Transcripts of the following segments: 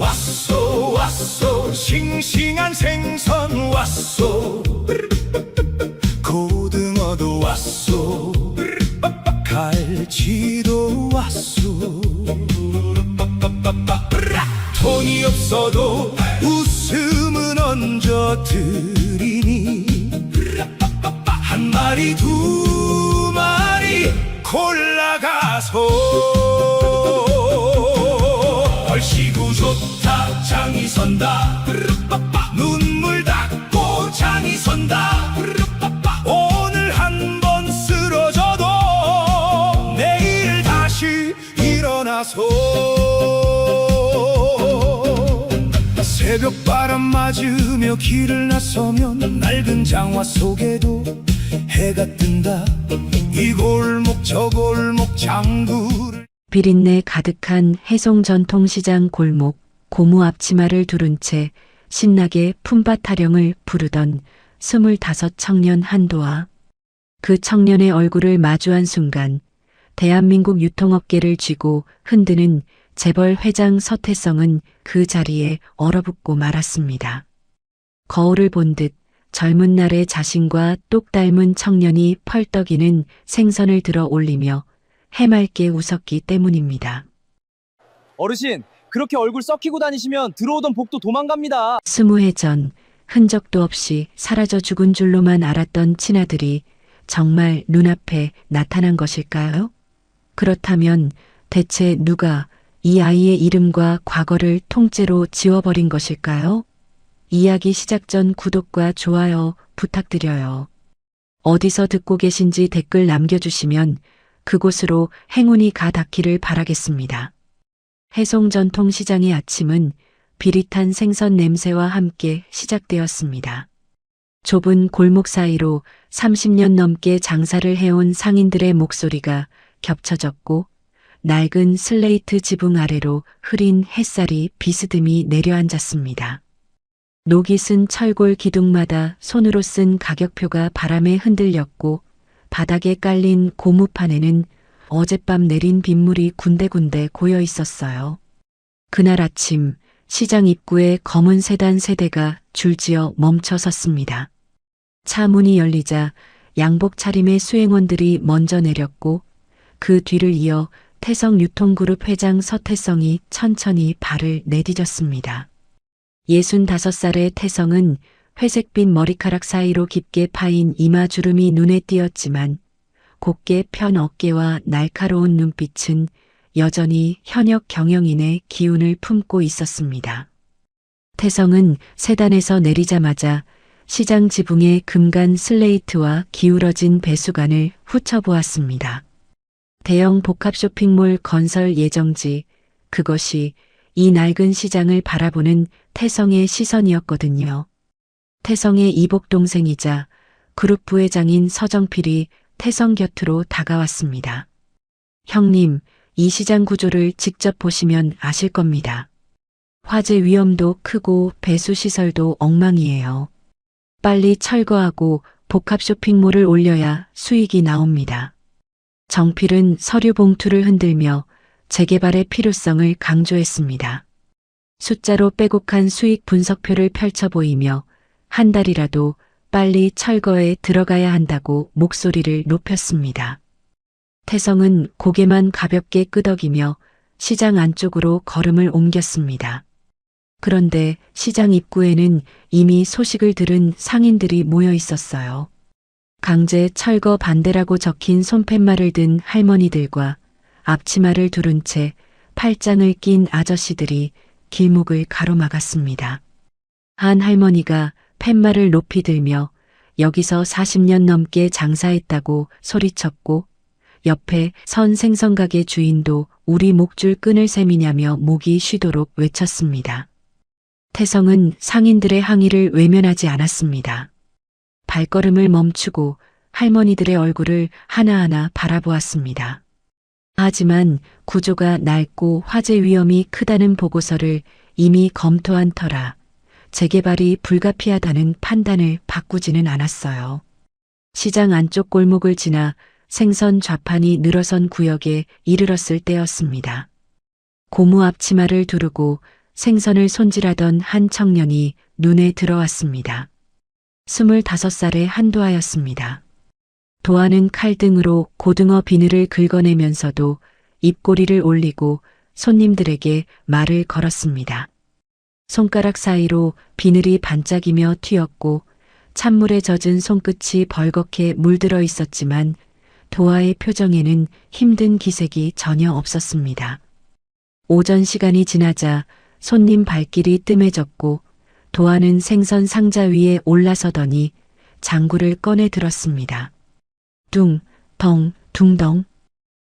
왔소 왔소 싱싱한 생선 왔소 고등어도 왔소 갈치도 왔소 돈이 없어도 웃음은 얹어드리니 한 마리 두 마리 골라가소 얼씨구 좋다 장이 선다 눈물 닦고 장이 선다 오늘 한 번 쓰러져도 내일 다시 일어나소 새벽바람 맞으며 길을 나서면 낡은 장화 속에도 해가 뜬다 이 골목 저 골목 장구를 비린내 가득한 해송 전통시장 골목 고무 앞치마를 두른 채 신나게 품바 타령을 부르던 25 청년 한도와 그 청년의 얼굴을 마주한 순간 대한민국 유통업계를 쥐고 흔드는 재벌 회장 서태성은 그 자리에 얼어붙고 말았습니다. 거울을 본 듯 젊은 날의 자신과 똑 닮은 청년이 펄떡이는 생선을 들어 올리며 해맑게 웃었기 때문입니다. 어르신, 그렇게 얼굴 썩히고 다니시면 들어오던 복도 도망갑니다. 20해 전 흔적도 없이 사라져 죽은 줄로만 알았던 친아들이 정말 눈앞에 나타난 것일까요? 그렇다면 대체 누가 이 아이의 이름과 과거를 통째로 지워버린 것일까요? 이야기 시작 전 구독과 좋아요 부탁드려요. 어디서 듣고 계신지 댓글 남겨주시면 그곳으로 행운이 가 닿기를 바라겠습니다. 해송 전통시장의 아침은 비릿한 생선 냄새와 함께 시작되었습니다. 좁은 골목 사이로 30년 넘게 장사를 해온 상인들의 목소리가 겹쳐졌고 낡은 슬레이트 지붕 아래로 흐린 햇살이 비스듬히 내려앉았습니다. 녹이 쓴 철골 기둥마다 손으로 쓴 가격표가 바람에 흔들렸고 바닥에 깔린 고무판에는 어젯밤 내린 빗물이 군데군데 고여 있었어요. 그날 아침 시장 입구에 검은 세단 세대가 줄지어 멈춰 섰습니다. 차 문이 열리자 양복 차림의 수행원들이 먼저 내렸고 그 뒤를 이어 태성유통그룹 회장 서태성이 천천히 발을 내디뎠습니다. 65살의 태성은 회색빛 머리카락 사이로 깊게 파인 이마주름이 눈에 띄었지만 곱게 편 어깨와 날카로운 눈빛은 여전히 현역 경영인의 기운을 품고 있었습니다. 태성은 세단에서 내리자마자 시장 지붕의 금간 슬레이트와 기울어진 배수관을 훑어보았습니다. 대형 복합 쇼핑몰 건설 예정지, 그것이 이 낡은 시장을 바라보는 태성의 시선이었거든요. 태성의 이복 동생이자 그룹 부회장인 서정필이 태성 곁으로 다가왔습니다. 형님, 이 시장 구조를 직접 보시면 아실 겁니다. 화재 위험도 크고 배수 시설도 엉망이에요. 빨리 철거하고 복합 쇼핑몰을 올려야 수익이 나옵니다. 정필은 서류 봉투를 흔들며 재개발의 필요성을 강조했습니다. 숫자로 빼곡한 수익 분석표를 펼쳐 보이며 한 달이라도 빨리 철거에 들어가야 한다고 목소리를 높였습니다. 태성은 고개만 가볍게 끄덕이며 시장 안쪽으로 걸음을 옮겼습니다. 그런데 시장 입구에는 이미 소식을 들은 상인들이 모여 있었어요. 강제 철거 반대라고 적힌 손팻말을 든 할머니들과 앞치마를 두른 채 팔짱을 낀 아저씨들이 길목을 가로막았습니다. 한 할머니가 팻말을 높이 들며 여기서 40년 넘게 장사했다고 소리쳤고 옆에 선 생선가게 주인도 우리 목줄 끊을 셈이냐며 목이 쉬도록 외쳤습니다. 태성은 상인들의 항의를 외면하지 않았습니다. 발걸음을 멈추고 할머니들의 얼굴을 하나하나 바라보았습니다. 하지만 구조가 낡고 화재 위험이 크다는 보고서를 이미 검토한 터라 재개발이 불가피하다는 판단을 바꾸지는 않았어요. 시장 안쪽 골목을 지나 생선 좌판이 늘어선 구역에 이르렀을 때였습니다. 고무 앞치마를 두르고 생선을 손질하던 한 청년이 눈에 들어왔습니다. 25살의 한도하였습니다. 도하는 칼등으로 고등어 비늘을 긁어내면서도 입꼬리를 올리고 손님들에게 말을 걸었습니다. 손가락 사이로 비늘이 반짝이며 튀었고 찬물에 젖은 손끝이 벌겋게 물들어 있었지만 도하의 표정에는 힘든 기색이 전혀 없었습니다. 오전 시간이 지나자 손님 발길이 뜸해졌고 도하는 생선 상자 위에 올라서더니 장구를 꺼내 들었습니다. 둥, 덩, 둥덩.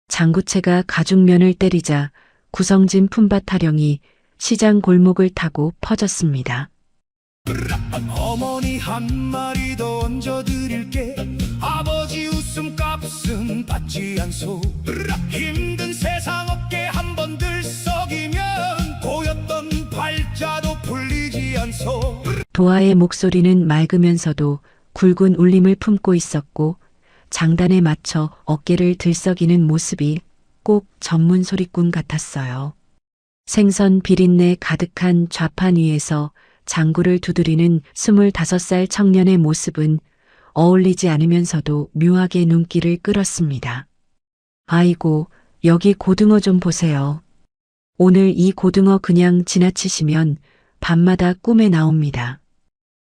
장구채가 가죽면을 때리자 구성진 품바 타령이 시장 골목을 타고 퍼졌습니다. 어머니 한 마리 더 얹어드릴게. 아버지 웃음값은 받지 않소. 힘든 세상 어깨 한 번 들썩이면 고였던 팔자도 풀리지 않소. 도하의 목소리는 맑으면서도 굵은 울림을 품고 있었고 장단에 맞춰 어깨를 들썩이는 모습이 꼭 전문 소리꾼 같았어요. 생선 비린내 가득한 좌판 위에서 장구를 두드리는 25살 청년의 모습은 어울리지 않으면서도 묘하게 눈길을 끌었습니다. 아이고, 여기 고등어 좀 보세요. 오늘 이 고등어 그냥 지나치시면 밤마다 꿈에 나옵니다.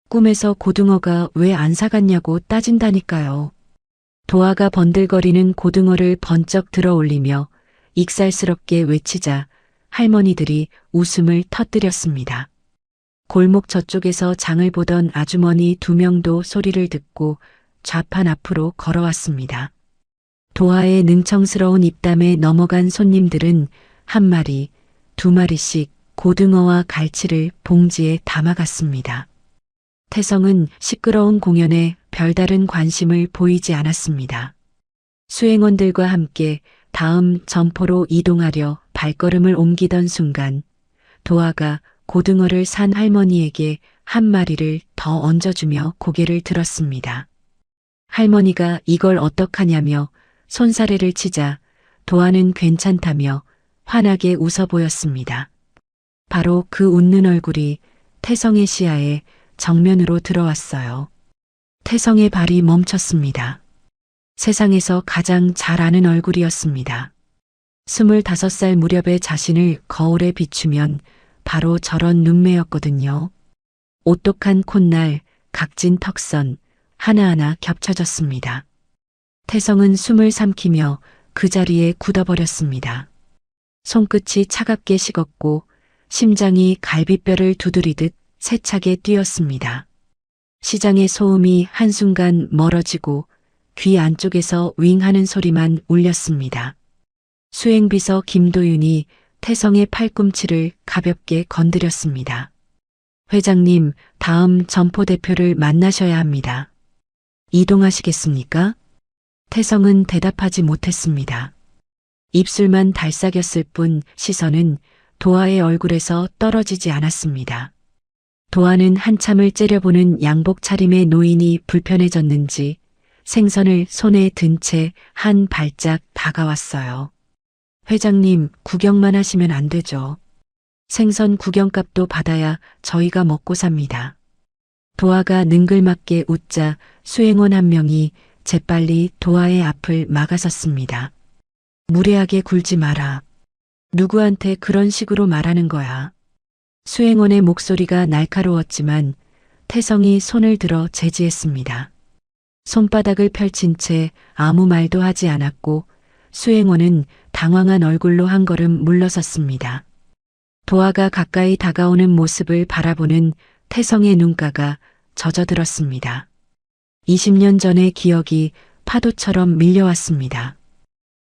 꿈에서 고등어가 왜 안 사갔냐고 따진다니까요. 도하가 번들거리는 고등어를 번쩍 들어 올리며 익살스럽게 외치자 할머니들이 웃음을 터뜨렸습니다. 골목 저쪽에서 장을 보던 아주머니 2명도 소리를 듣고 좌판 앞으로 걸어왔습니다. 도하의 능청스러운 입담에 넘어간 손님들은 1마리, 2마리씩 고등어와 갈치를 봉지에 담아갔습니다. 태성은 시끄러운 공연에 별다른 관심을 보이지 않았습니다. 수행원들과 함께 다음 점포로 이동하려 발걸음을 옮기던 순간 도하가 고등어를 산 할머니에게 1마리를 더 얹어주며 고개를 들었습니다. 할머니가 이걸 어떡하냐며 손사래를 치자 도하는 괜찮다며 환하게 웃어 보였습니다. 바로 그 웃는 얼굴이 태성의 시야에 정면으로 들어왔어요. 태성의 발이 멈췄습니다. 세상에서 가장 잘 아는 얼굴이었습니다. 25살 무렵의 자신을 거울에 비추면 바로 저런 눈매였거든요. 오똑한 콧날, 각진 턱선, 하나하나 겹쳐졌습니다. 태성은 숨을 삼키며 그 자리에 굳어버렸습니다. 손끝이 차갑게 식었고 심장이 갈비뼈를 두드리듯 세차게 뛰었습니다. 시장의 소음이 한순간 멀어지고 귀 안쪽에서 윙하는 소리만 울렸습니다. 수행비서 김도윤이 태성의 팔꿈치를 가볍게 건드렸습니다. 회장님, 다음 점포 대표를 만나셔야 합니다. 이동하시겠습니까? 태성은 대답하지 못했습니다. 입술만 달싹였을 뿐 시선은 도하의 얼굴에서 떨어지지 않았습니다. 도하는 한참을 째려보는 양복 차림의 노인이 불편해졌는지 생선을 손에 든 채 한 발짝 다가왔어요. 회장님, 구경만 하시면 안 되죠. 생선 구경값도 받아야 저희가 먹고 삽니다. 도하가 능글맞게 웃자 수행원 1명이 재빨리 도하의 앞을 막아섰습니다. 무례하게 굴지 마라. 누구한테 그런 식으로 말하는 거야. 수행원의 목소리가 날카로웠지만 태성이 손을 들어 제지했습니다. 손바닥을 펼친 채 아무 말도 하지 않았고 수행원은 당황한 얼굴로 한 걸음 물러섰습니다. 도하가 가까이 다가오는 모습을 바라보는 태성의 눈가가 젖어들었습니다. 20년 전의 기억이 파도처럼 밀려왔습니다.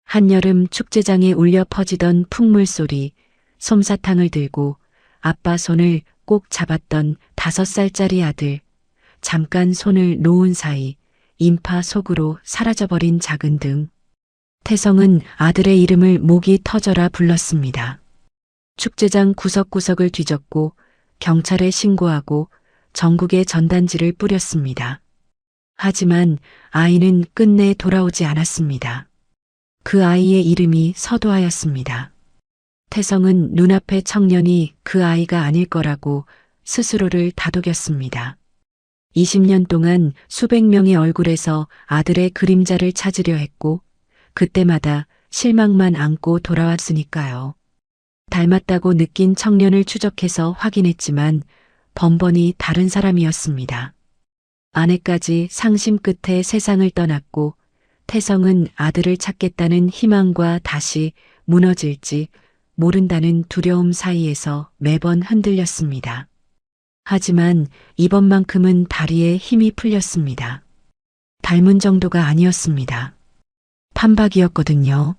한여름 축제장에 울려 퍼지던 풍물 소리, 솜사탕을 들고 아빠 손을 꼭 잡았던 5살짜리 아들, 잠깐 손을 놓은 사이 인파 속으로 사라져버린 작은 등. 태성은 아들의 이름을 목이 터져라 불렀습니다. 축제장 구석구석을 뒤졌고 경찰에 신고하고 전국에 전단지를 뿌렸습니다. 하지만 아이는 끝내 돌아오지 않았습니다. 그 아이의 이름이 서도하였습니다. 태성은 눈앞의 청년이 그 아이가 아닐 거라고 스스로를 다독였습니다. 20년 동안 수백 명의 얼굴에서 아들의 그림자를 찾으려 했고 그때마다 실망만 안고 돌아왔으니까요. 닮았다고 느낀 청년을 추적해서 확인했지만 번번이 다른 사람이었습니다. 아내까지 상심 끝에 세상을 떠났고 태성은 아들을 찾겠다는 희망과 다시 무너질지 모른다는 두려움 사이에서 매번 흔들렸습니다. 하지만 이번만큼은 다리에 힘이 풀렸습니다. 닮은 정도가 아니었습니다. 판박이었거든요.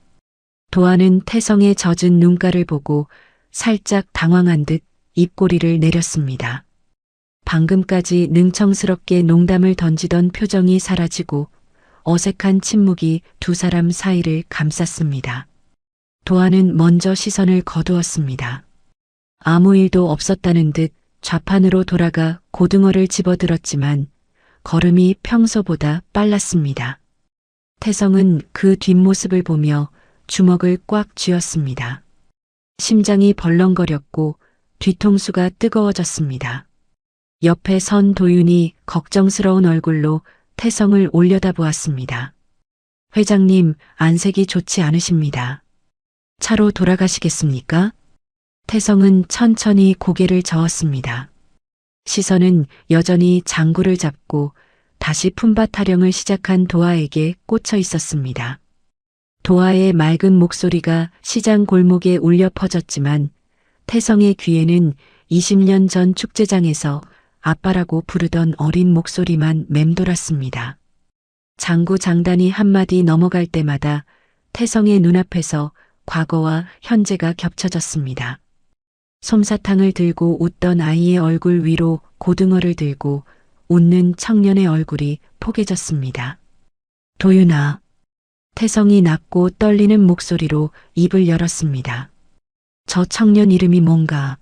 도아는 태성의 젖은 눈가를 보고 살짝 당황한 듯 입꼬리를 내렸습니다. 방금까지 능청스럽게 농담을 던지던 표정이 사라지고 어색한 침묵이 두 사람 사이를 감쌌습니다. 도아는 먼저 시선을 거두었습니다. 아무 일도 없었다는 듯 좌판으로 돌아가 고등어를 집어들었지만 걸음이 평소보다 빨랐습니다. 태성은 그 뒷모습을 보며 주먹을 꽉 쥐었습니다. 심장이 벌렁거렸고 뒤통수가 뜨거워졌습니다. 옆에 선 도윤이 걱정스러운 얼굴로 태성을 올려다보았습니다. 회장님, 안색이 좋지 않으십니다. 차로 돌아가시겠습니까? 태성은 천천히 고개를 저었습니다. 시선은 여전히 장구를 잡고 다시 품바 타령을 시작한 도아에게 꽂혀 있었습니다. 도아의 맑은 목소리가 시장 골목에 울려 퍼졌지만 태성의 귀에는 20년 전 축제장에서 아빠라고 부르던 어린 목소리만 맴돌았습니다. 장구 장단이 한마디 넘어갈 때마다 태성의 눈앞에서 과거와 현재가 겹쳐졌습니다. 솜사탕을 들고 웃던 아이의 얼굴 위로 고등어를 들고 웃는 청년의 얼굴이 포개졌습니다. 도윤아. 태성이 낮고 떨리는 목소리로 입을 열었습니다. 저 청년 이름이 뭔가?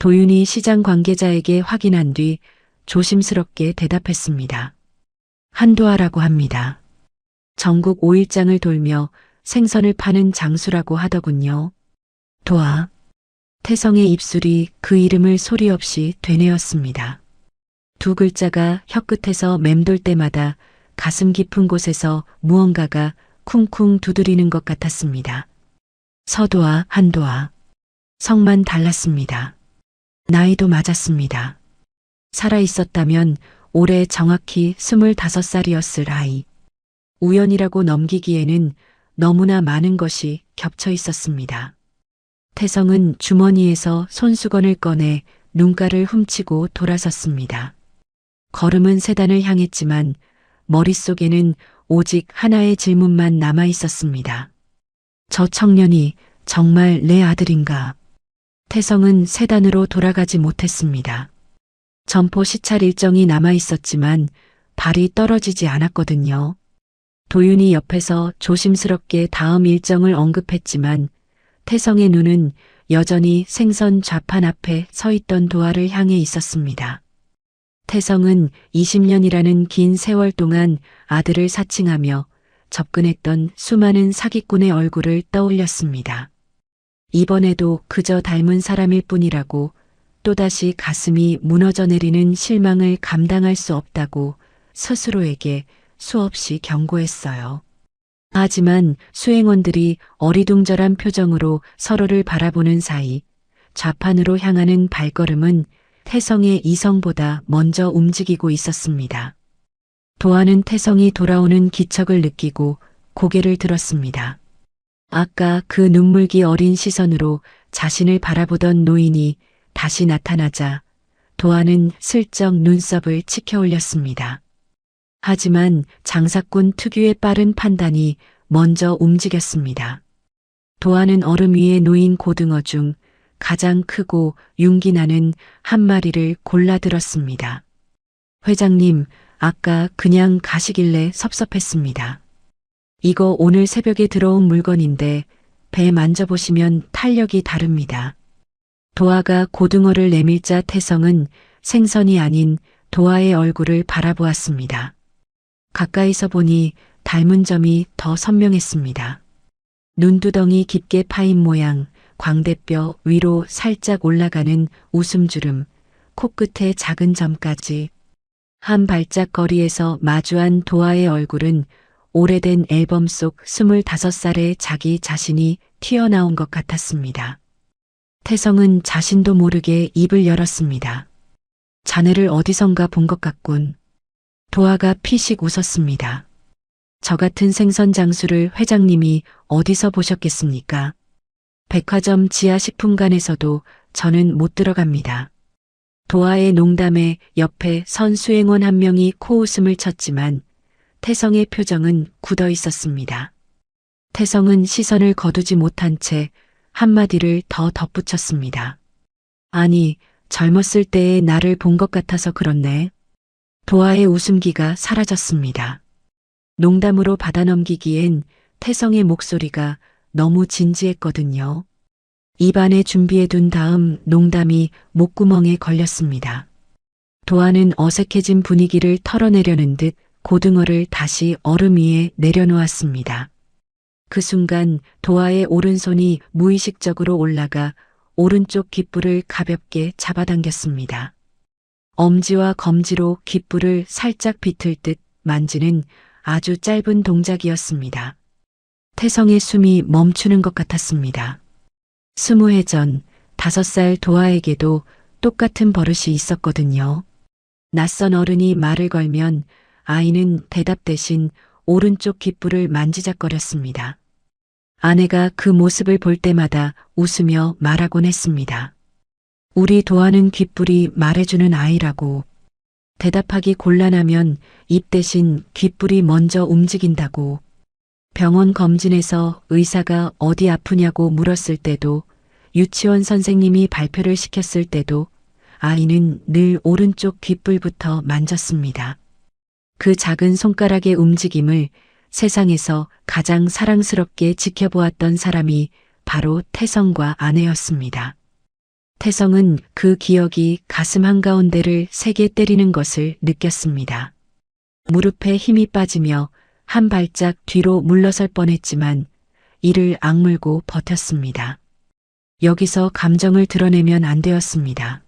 도윤이 시장 관계자에게 확인한 뒤 조심스럽게 대답했습니다. 한도아라고 합니다. 전국 5일장을 돌며 생선을 파는 장수라고 하더군요. 도아. 태성의 입술이 그 이름을 소리 없이 되뇌었습니다. 두 글자가 혀끝에서 맴돌 때마다 가슴 깊은 곳에서 무언가가 쿵쿵 두드리는 것 같았습니다. 서도아, 한도아. 성만 달랐습니다. 나이도 맞았습니다. 살아있었다면 올해 정확히 25살이었을 아이. 우연이라고 넘기기에는 너무나 많은 것이 겹쳐 있었습니다. 태성은 주머니에서 손수건을 꺼내 눈가를 훔치고 돌아섰습니다. 걸음은 세단을 향했지만 머릿속에는 오직 하나의 질문만 남아 있었습니다. 저 청년이 정말 내 아들인가? 태성은 세단으로 돌아가지 못했습니다. 점포 시찰 일정이 남아 있었지만 발이 떨어지지 않았거든요. 도윤이 옆에서 조심스럽게 다음 일정을 언급했지만 태성의 눈은 여전히 생선 좌판 앞에 서 있던 도아를 향해 있었습니다. 태성은 20년이라는 긴 세월 동안 아들을 사칭하며 접근했던 수많은 사기꾼의 얼굴을 떠올렸습니다. 이번에도 그저 닮은 사람일 뿐이라고 또다시 가슴이 무너져 내리는 실망을 감당할 수 없다고 스스로에게 수없이 경고했어요. 하지만 수행원들이 어리둥절한 표정으로 서로를 바라보는 사이 좌판으로 향하는 발걸음은 태성의 이성보다 먼저 움직이고 있었습니다. 도아는 태성이 돌아오는 기척을 느끼고 고개를 들었습니다. 아까 그 눈물기 어린 시선으로 자신을 바라보던 노인이 다시 나타나자 도아는 슬쩍 눈썹을 치켜 올렸습니다. 하지만 장사꾼 특유의 빠른 판단이 먼저 움직였습니다. 도아는 얼음 위에 놓인 고등어 중 가장 크고 윤기 나는 한 마리를 골라 들었습니다. 회장님, 아까 그냥 가시길래 섭섭했습니다. 이거 오늘 새벽에 들어온 물건인데 배 만져보시면 탄력이 다릅니다. 도아가 고등어를 내밀자 태성은 생선이 아닌 도아의 얼굴을 바라보았습니다. 가까이서 보니 닮은 점이 더 선명했습니다. 눈두덩이 깊게 파인 모양, 광대뼈 위로 살짝 올라가는 웃음주름, 코끝에 작은 점까지. 한 발짝 거리에서 마주한 도아의 얼굴은 오래된 앨범 속 25살의 자기 자신이 튀어나온 것 같았습니다. 태성은 자신도 모르게 입을 열었습니다. 자네를 어디선가 본 것 같군. 도아가 피식 웃었습니다. 저 같은 생선 장수를 회장님이 어디서 보셨겠습니까? 백화점 지하식품관에서도 저는 못 들어갑니다. 도아의 농담에 옆에 선 수행원 한 명이 코웃음을 쳤지만 태성의 표정은 굳어 있었습니다. 태성은 시선을 거두지 못한 채 한마디를 더 덧붙였습니다. 아니, 젊었을 때의 나를 본 것 같아서 그렇네. 도아의 웃음기가 사라졌습니다. 농담으로 받아넘기기엔 태성의 목소리가 너무 진지했거든요. 입안에 준비해둔 다음 농담이 목구멍에 걸렸습니다. 도아는 어색해진 분위기를 털어내려는 듯 고등어를 다시 얼음 위에 내려놓았습니다. 그 순간 도아의 오른손이 무의식적으로 올라가 오른쪽 귓불을 가볍게 잡아당겼습니다. 엄지와 검지로 귓불을 살짝 비틀 듯 만지는 아주 짧은 동작이었습니다. 태성의 숨이 멈추는 것 같았습니다. 20해 전 5살 도아에게도 똑같은 버릇이 있었거든요. 낯선 어른이 말을 걸면 아이는 대답 대신 오른쪽 귓불을 만지작거렸습니다. 아내가 그 모습을 볼 때마다 웃으며 말하곤 했습니다. 우리 도아는 귓불이 말해주는 아이라고. 대답하기 곤란하면 입 대신 귓불이 먼저 움직인다고. 병원 검진에서 의사가 어디 아프냐고 물었을 때도, 유치원 선생님이 발표를 시켰을 때도 아이는 늘 오른쪽 귓불부터 만졌습니다. 그 작은 손가락의 움직임을 세상에서 가장 사랑스럽게 지켜보았던 사람이 바로 태성과 아내였습니다. 태성은 그 기억이 가슴 한가운데를 세게 때리는 것을 느꼈습니다. 무릎에 힘이 빠지며 한 발짝 뒤로 물러설 뻔했지만 이를 악물고 버텼습니다. 여기서 감정을 드러내면 안 되었습니다.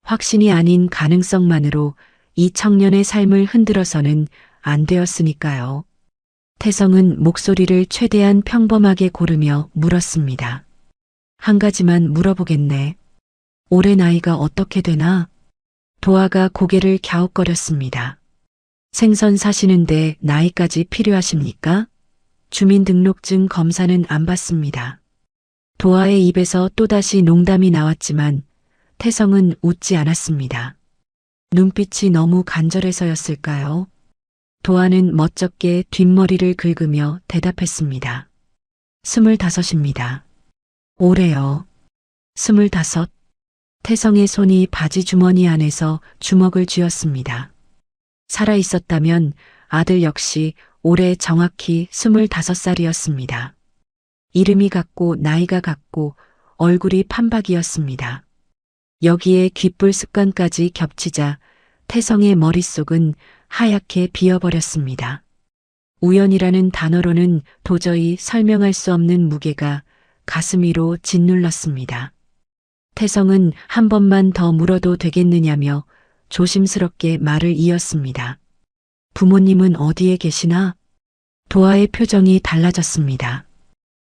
확신이 아닌 가능성만으로 이 청년의 삶을 흔들어서는 안 되었으니까요. 태성은 목소리를 최대한 평범하게 고르며 물었습니다. 한 가지만 물어보겠네. 올해 나이가 어떻게 되나? 도아가 고개를 갸웃거렸습니다. 생선 사시는데 나이까지 필요하십니까? 주민등록증 검사는 안 받습니다. 도아의 입에서 또다시 농담이 나왔지만 태성은 웃지 않았습니다. 눈빛이 너무 간절해서였을까요? 도아는 멋쩍게 뒷머리를 긁으며 대답했습니다. 25입니다. 올해요. 25. 태성의 손이 바지 주머니 안에서 주먹을 쥐었습니다. 살아있었다면 아들 역시 올해 정확히 25살이었습니다. 이름이 같고 나이가 같고 얼굴이 판박이었습니다. 여기에 귓불 습관까지 겹치자 태성의 머릿속은 하얗게 비어버렸습니다. 우연이라는 단어로는 도저히 설명할 수 없는 무게가 가슴 위로 짓눌렀습니다. 태성은 한 번만 더 물어도 되겠느냐며 조심스럽게 말을 이었습니다. 부모님은 어디에 계시나? 도아의 표정이 달라졌습니다.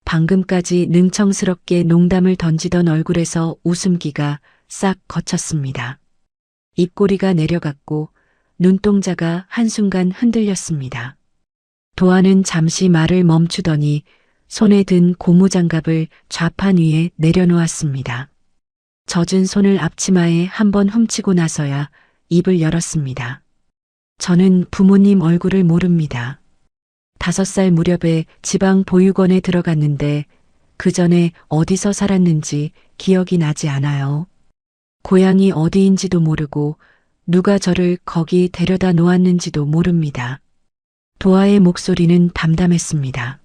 방금까지 능청스럽게 농담을 던지던 얼굴에서 웃음기가 싹 거쳤습니다. 입꼬리가 내려갔고 눈동자가 한순간 흔들렸습니다. 도아는 잠시 말을 멈추더니 손에 든 고무장갑을 좌판 위에 내려놓았습니다. 젖은 손을 앞치마에 한번 훔치고 나서야 입을 열었습니다. 저는 부모님 얼굴을 모릅니다. 5살 무렵에 지방 보육원에 들어갔는데 그 전에 어디서 살았는지 기억이 나지 않아요. 고향이 어디인지도 모르고 누가 저를 거기 데려다 놓았는지도 모릅니다. 도아의 목소리는 담담했습니다.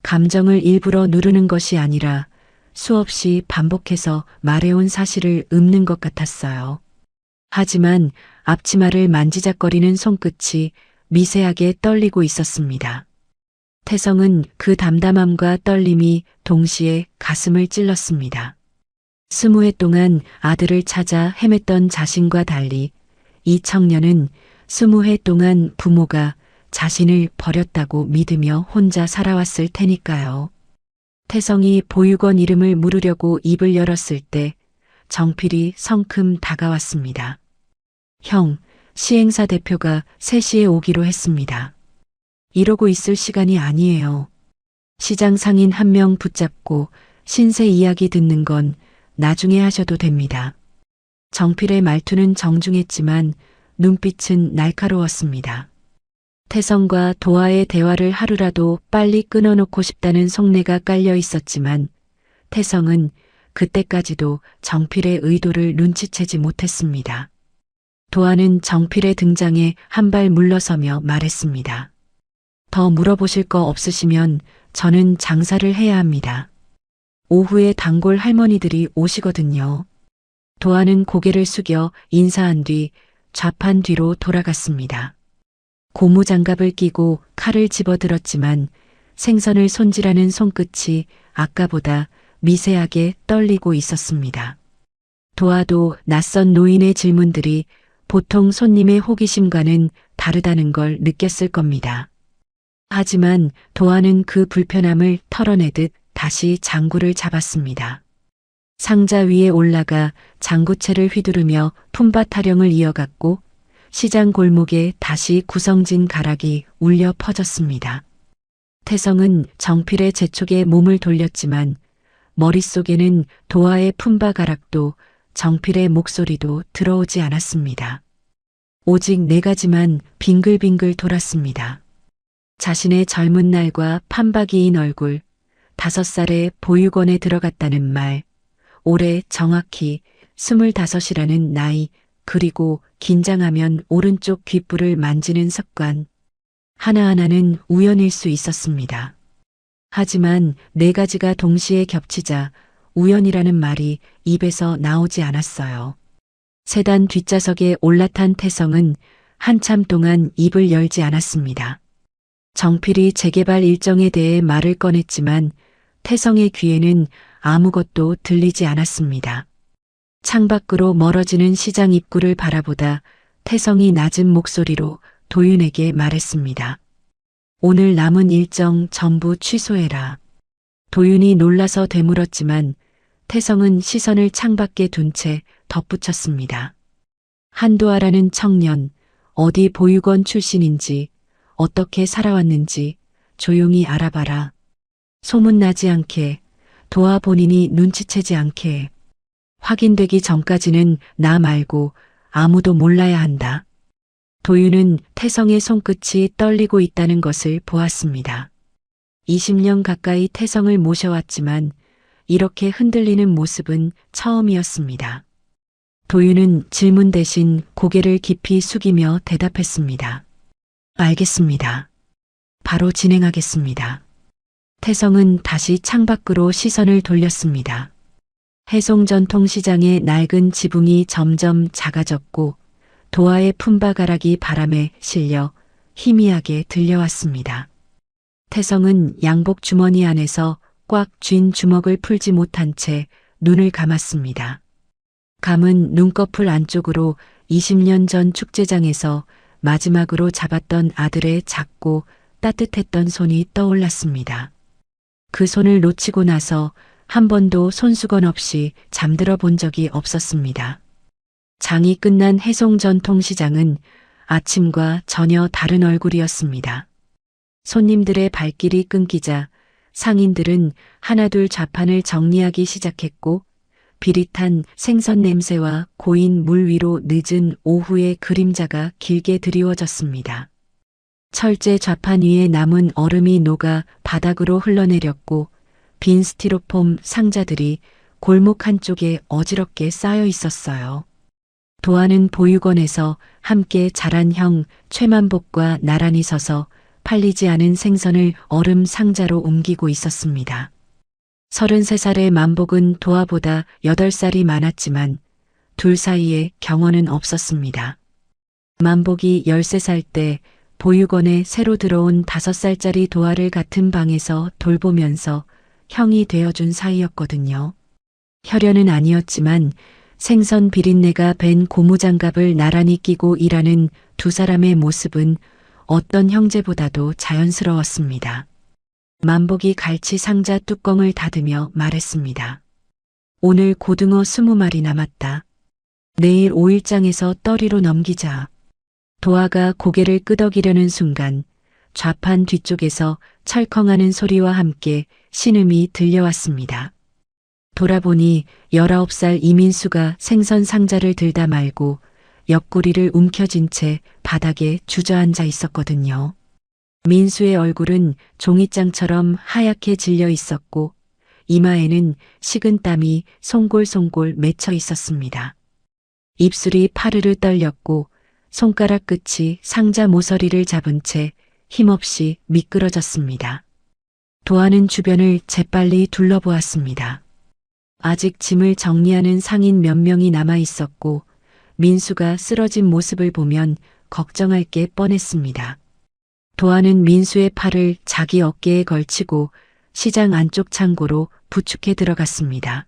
감정을 일부러 누르는 것이 아니라 수없이 반복해서 말해온 사실을 읊는 것 같았어요. 하지만 앞치마를 만지작거리는 손끝이 미세하게 떨리고 있었습니다. 태성은 그 담담함과 떨림이 동시에 가슴을 찔렀습니다. 20해 동안 아들을 찾아 헤맸던 자신과 달리 이 청년은 20해 동안 부모가 자신을 버렸다고 믿으며 혼자 살아왔을 테니까요. 태성이 보육원 이름을 물으려고 입을 열었을 때 정필이 성큼 다가왔습니다. 형, 시행사 대표가 3시에 오기로 했습니다. 이러고 있을 시간이 아니에요. 시장 상인 한 명 붙잡고 신세 이야기 듣는 건 나중에 하셔도 됩니다. 정필의 말투는 정중했지만 눈빛은 날카로웠습니다. 태성과 도아의 대화를 하루라도 빨리 끊어놓고 싶다는 속내가 깔려 있었지만 태성은 그때까지도 정필의 의도를 눈치채지 못했습니다. 도아는 정필의 등장에 한 발 물러서며 말했습니다. 더 물어보실 거 없으시면 저는 장사를 해야 합니다. 오후에 단골 할머니들이 오시거든요. 도아는 고개를 숙여 인사한 뒤 좌판 뒤로 돌아갔습니다. 고무장갑을 끼고 칼을 집어들었지만 생선을 손질하는 손끝이 아까보다 미세하게 떨리고 있었습니다. 도아도 낯선 노인의 질문들이 보통 손님의 호기심과는 다르다는 걸 느꼈을 겁니다. 하지만 도아는 그 불편함을 털어내듯 다시 장구를 잡았습니다. 상자 위에 올라가 장구채를 휘두르며 품바 타령을 이어갔고 시장 골목에 다시 구성진 가락이 울려 퍼졌습니다. 태성은 정필의 재촉에 몸을 돌렸지만 머릿속에는 도아의 품바 가락도 정필의 목소리도 들어오지 않았습니다. 오직 4가지만 빙글빙글 돌았습니다. 자신의 젊은 날과 판박이인 얼굴, 5살에 보육원에 들어갔다는 말, 올해 정확히 25이라는 나이, 그리고 긴장하면 오른쪽 귓불을 만지는 습관. 하나하나는 우연일 수 있었습니다. 하지만 4가지가 동시에 겹치자 우연이라는 말이 입에서 나오지 않았어요. 세단 뒷좌석에 올라탄 태성은 한참 동안 입을 열지 않았습니다. 정필이 재개발 일정에 대해 말을 꺼냈지만 태성의 귀에는 아무것도 들리지 않았습니다. 창밖으로 멀어지는 시장 입구를 바라보다 태성이 낮은 목소리로 도윤에게 말했습니다. 오늘 남은 일정 전부 취소해라. 도윤이 놀라서 되물었지만 태성은 시선을 창밖에 둔 채 덧붙였습니다. 한도아라는 청년, 어디 보육원 출신인지, 어떻게 살아왔는지 조용히 알아봐라. 소문나지 않게, 도아 본인이 눈치채지 않게. 확인되기 전까지는 나 말고 아무도 몰라야 한다. 도윤은 태성의 손끝이 떨리고 있다는 것을 보았습니다. 20년 가까이 태성을 모셔왔지만 이렇게 흔들리는 모습은 처음이었습니다. 도윤은 질문 대신 고개를 깊이 숙이며 대답했습니다. 알겠습니다. 바로 진행하겠습니다. 태성은 다시 창밖으로 시선을 돌렸습니다. 해송전통시장의 낡은 지붕이 점점 작아졌고 도아의 품바가락이 바람에 실려 희미하게 들려왔습니다. 태성은 양복 주머니 안에서 꽉 쥔 주먹을 풀지 못한 채 눈을 감았습니다. 감은 눈꺼풀 안쪽으로 20년 전 축제장에서 마지막으로 잡았던 아들의 작고 따뜻했던 손이 떠올랐습니다. 그 손을 놓치고 나서 한 번도 손수건 없이 잠들어 본 적이 없었습니다. 장이 끝난 해송전통시장은 아침과 전혀 다른 얼굴이었습니다. 손님들의 발길이 끊기자 상인들은 하나둘 좌판을 정리하기 시작했고 비릿한 생선 냄새와 고인 물 위로 늦은 오후의 그림자가 길게 드리워졌습니다. 철제 좌판 위에 남은 얼음이 녹아 바닥으로 흘러내렸고 빈 스티로폼 상자들이 골목 한쪽에 어지럽게 쌓여 있었어요. 도아는 보육원에서 함께 자란 형 최만복과 나란히 서서 팔리지 않은 생선을 얼음 상자로 옮기고 있었습니다. 33살의 만복은 도아보다 8살이 많았지만 둘 사이에 경험은 없었습니다. 만복이 13살 때 보육원에 새로 들어온 5살짜리 도아를 같은 방에서 돌보면서 형이 되어준 사이였거든요. 혈연은 아니었지만 생선 비린내가 밴 고무장갑을 나란히 끼고 일하는 두 사람의 모습은 어떤 형제보다도 자연스러웠습니다. 만복이 갈치 상자 뚜껑을 닫으며 말했습니다. 오늘 고등어 20마리 남았다. 내일 5일장에서 떠리로 넘기자. 도아가 고개를 끄덕이려는 순간 좌판 뒤쪽에서 철컹하는 소리와 함께 신음이 들려왔습니다. 돌아보니 19살 이민수가 생선 상자를 들다 말고 옆구리를 움켜쥔 채 바닥에 주저앉아 있었거든요. 민수의 얼굴은 종이장처럼 하얗게 질려 있었고 이마에는 식은 땀이 송골송골 맺혀 있었습니다. 입술이 파르르 떨렸고 손가락 끝이 상자 모서리를 잡은 채 힘없이 미끄러졌습니다. 도아는 주변을 재빨리 둘러보았습니다. 아직 짐을 정리하는 상인 몇 명이 남아 있었고 민수가 쓰러진 모습을 보면 걱정할 게 뻔했습니다. 도아는 민수의 팔을 자기 어깨에 걸치고 시장 안쪽 창고로 부축해 들어갔습니다.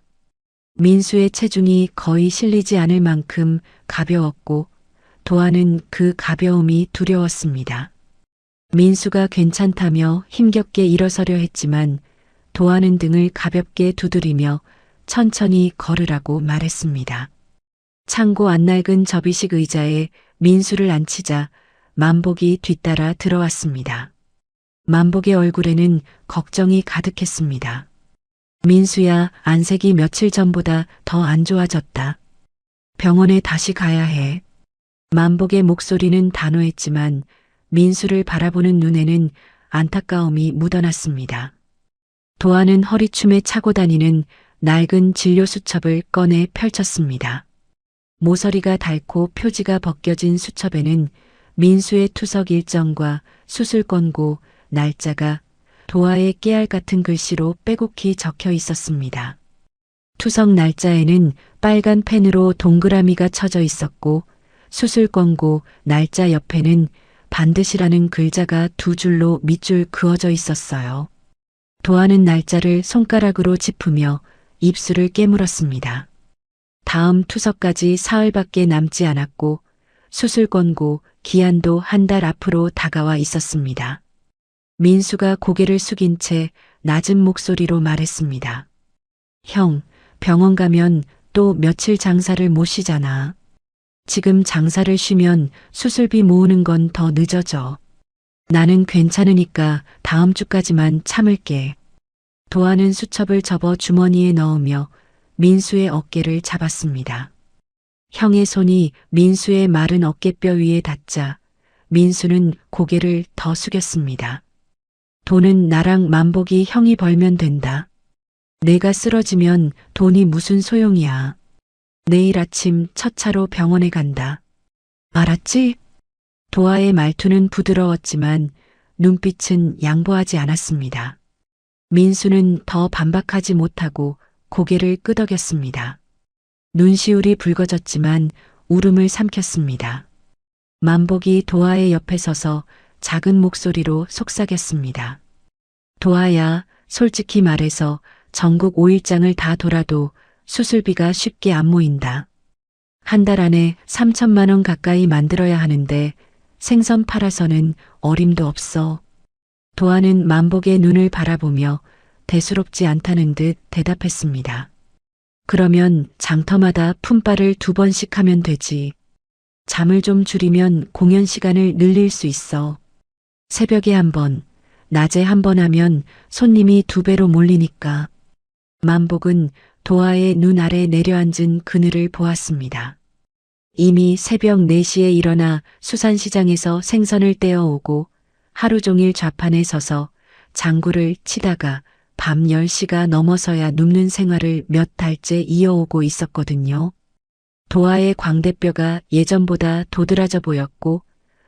민수의 체중이 거의 실리지 않을 만큼 가벼웠고 도아는 그 가벼움이 두려웠습니다. 민수가 괜찮다며 힘겹게 일어서려 했지만 도아는 등을 가볍게 두드리며 천천히 걸으라고 말했습니다. 창고 안낡은 접이식 의자에 민수를 앉히자 만복이 뒤따라 들어왔습니다. 만복의 얼굴에는 걱정이 가득했습니다. 민수야, 안색이 며칠 전보다 더 안 좋아졌다. 병원에 다시 가야 해. 만복의 목소리는 단호했지만 민수를 바라보는 눈에는 안타까움이 묻어났습니다. 도아는 허리춤에 차고 다니는 낡은 진료 수첩을 꺼내 펼쳤습니다. 모서리가 닳고 표지가 벗겨진 수첩에는 민수의 투석 일정과 수술 권고, 날짜가 도아의 깨알 같은 글씨로 빼곡히 적혀 있었습니다. 투석 날짜에는 빨간 펜으로 동그라미가 쳐져 있었고 수술 권고, 날짜 옆에는 반드시라는 글자가 2줄로 밑줄 그어져 있었어요. 도아는 날짜를 손가락으로 짚으며 입술을 깨물었습니다. 다음 투석까지 사흘밖에 남지 않았고 수술 권고, 기한도 한 달 앞으로 다가와 있었습니다. 민수가 고개를 숙인 채 낮은 목소리로 말했습니다. 형, 병원 가면 또 며칠 장사를 못 쉬잖아. 지금 장사를 쉬면 수술비 모으는 건 더 늦어져. 나는 괜찮으니까 다음 주까지만 참을게. 도아는 수첩을 접어 주머니에 넣으며 민수의 어깨를 잡았습니다. 형의 손이 민수의 마른 어깨뼈 위에 닿자 민수는 고개를 더 숙였습니다. 돈은 나랑 만복이 형이 벌면 된다. 내가 쓰러지면 돈이 무슨 소용이야. 내일 아침 첫 차로 병원에 간다. 알았지? 도아의 말투는 부드러웠지만 눈빛은 양보하지 않았습니다. 민수는 더 반박하지 못하고 고개를 끄덕였습니다. 눈시울이 붉어졌지만 울음을 삼켰습니다. 만복이 도아의 옆에 서서 작은 목소리로 속삭였습니다. 도아야, 솔직히 말해서 전국 5일장을 다 돌아도 수술비가 쉽게 안 모인다. 한 달 안에 3천만 원 가까이 만들어야 하는데 생선 팔아서는 어림도 없어. 도아는 만복의 눈을 바라보며 대수롭지 않다는 듯 대답했습니다. 그러면 장터마다 품바를 2번씩 하면 되지. 잠을 좀 줄이면 공연 시간을 늘릴 수 있어. 새벽에 1번, 낮에 1번 하면 손님이 2배로 몰리니까. 만복은 도아의 눈 아래 내려앉은 그늘을 보았습니다. 이미 새벽 4시에 일어나 수산시장에서 생선을 떼어오고 하루 종일 좌판에 서서 장구를 치다가 밤 10시가 넘어서야 눕는 생활을 몇 달째 이어오고 있었거든요. 도아의 광대뼈가 예전보다 도드라져 보였고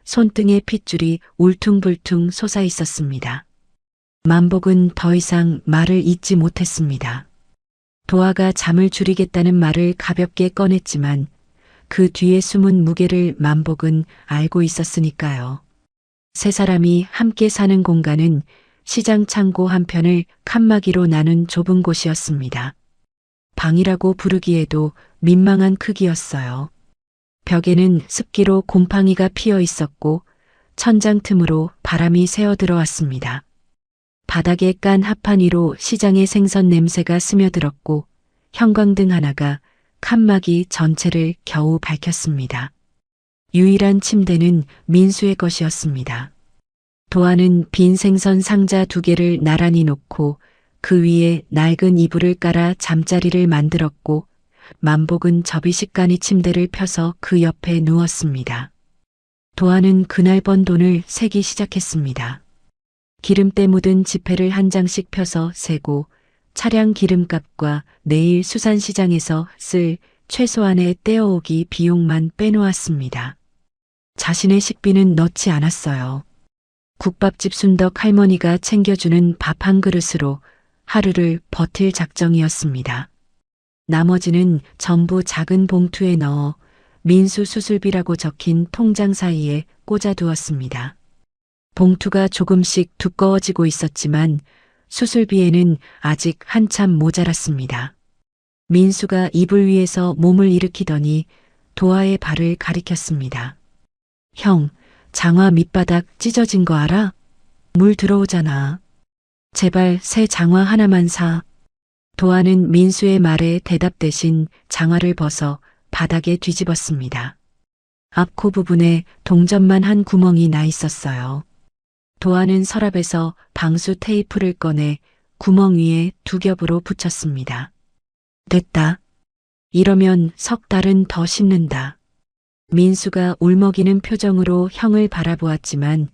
손등의 핏줄이 울퉁불퉁 솟아 있었습니다. 만복은 더 이상 말을 잇지 못했습니다. 도아가 잠을 줄이겠다는 말을 가볍게 꺼냈지만 그 뒤에 숨은 무게를 만복은 알고 있었으니까요. 세 사람이 함께 사는 공간은 시장 창고 한편을 칸막이로 나눈 좁은 곳이었습니다. 방이라고 부르기에도 민망한 크기였어요. 벽에는 습기로 곰팡이가 피어 있었고 천장 틈으로 바람이 새어 들어왔습니다. 바닥에 깐 합판 위로 시장의 생선 냄새가 스며들었고 형광등 하나가 칸막이 전체를 겨우 밝혔습니다. 유일한 침대는 민수의 것이었습니다. 도안은 빈 생선 상자 2개를 나란히 놓고 그 위에 낡은 이불을 깔아 잠자리를 만들었고 만복은 접이식간이 침대를 펴서 그 옆에 누웠습니다. 도안은 그날 번 돈을 세기 시작했습니다. 기름때 묻은 지폐를 한 장씩 펴서 세고 차량 기름값과 내일 수산시장에서 쓸 최소한의 떼어오기 비용만 빼놓았습니다. 자신의 식비는 넣지 않았어요. 국밥집 순덕 할머니가 챙겨주는 밥 한 그릇으로 하루를 버틸 작정이었습니다. 나머지는 전부 작은 봉투에 넣어 민수 수술비라고 적힌 통장 사이에 꽂아두었습니다. 봉투가 조금씩 두꺼워지고 있었지만 수술비에는 아직 한참 모자랐습니다. 민수가 이불 위에서 몸을 일으키더니 도아의 발을 가리켰습니다. 형, 장화 밑바닥 찢어진 거 알아? 물 들어오잖아. 제발 새 장화 하나만 사. 도아는 민수의 말에 대답 대신 장화를 벗어 바닥에 뒤집었습니다. 앞코 부분에 동전만 한 구멍이 나 있었어요. 도아는 서랍에서 방수 테이프를 꺼내 구멍 위에 2겹으로 붙였습니다. 됐다. 이러면 석 달은 더 신는다. 민수가 울먹이는 표정으로 형을 바라보았지만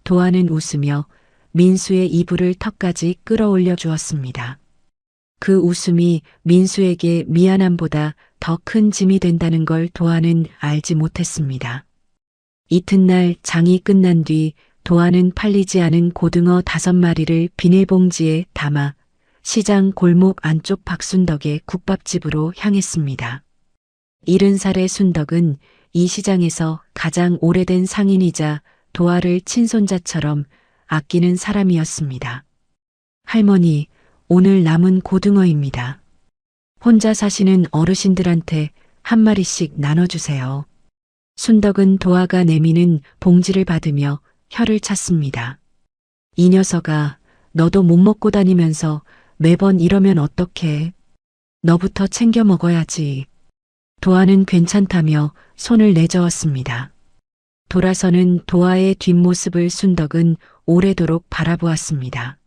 도아는 웃으며 민수의 이불을 턱까지 끌어올려 주었습니다. 그 웃음이 민수에게 미안함보다 더 큰 짐이 된다는 걸 도아는 알지 못했습니다. 이튿날 장이 끝난 뒤 도아는 팔리지 않은 고등어 5마리를 비닐봉지에 담아 시장 골목 안쪽 박순덕의 국밥집으로 향했습니다. 70살의 순덕은 이 시장에서 가장 오래된 상인이자 도아를 친손자처럼 아끼는 사람이었습니다. 할머니, 오늘 남은 고등어입니다. 혼자 사시는 어르신들한테 한 마리씩 나눠주세요. 순덕은 도아가 내미는 봉지를 받으며 혀를 찼습니다. 이 녀석아, 너도 못 먹고 다니면서 매번 이러면 어떡해. 너부터 챙겨 먹어야지. 도아는 괜찮다며 손을 내저었습니다. 돌아서는 도아의 뒷모습을 순덕은 오래도록 바라보았습니다.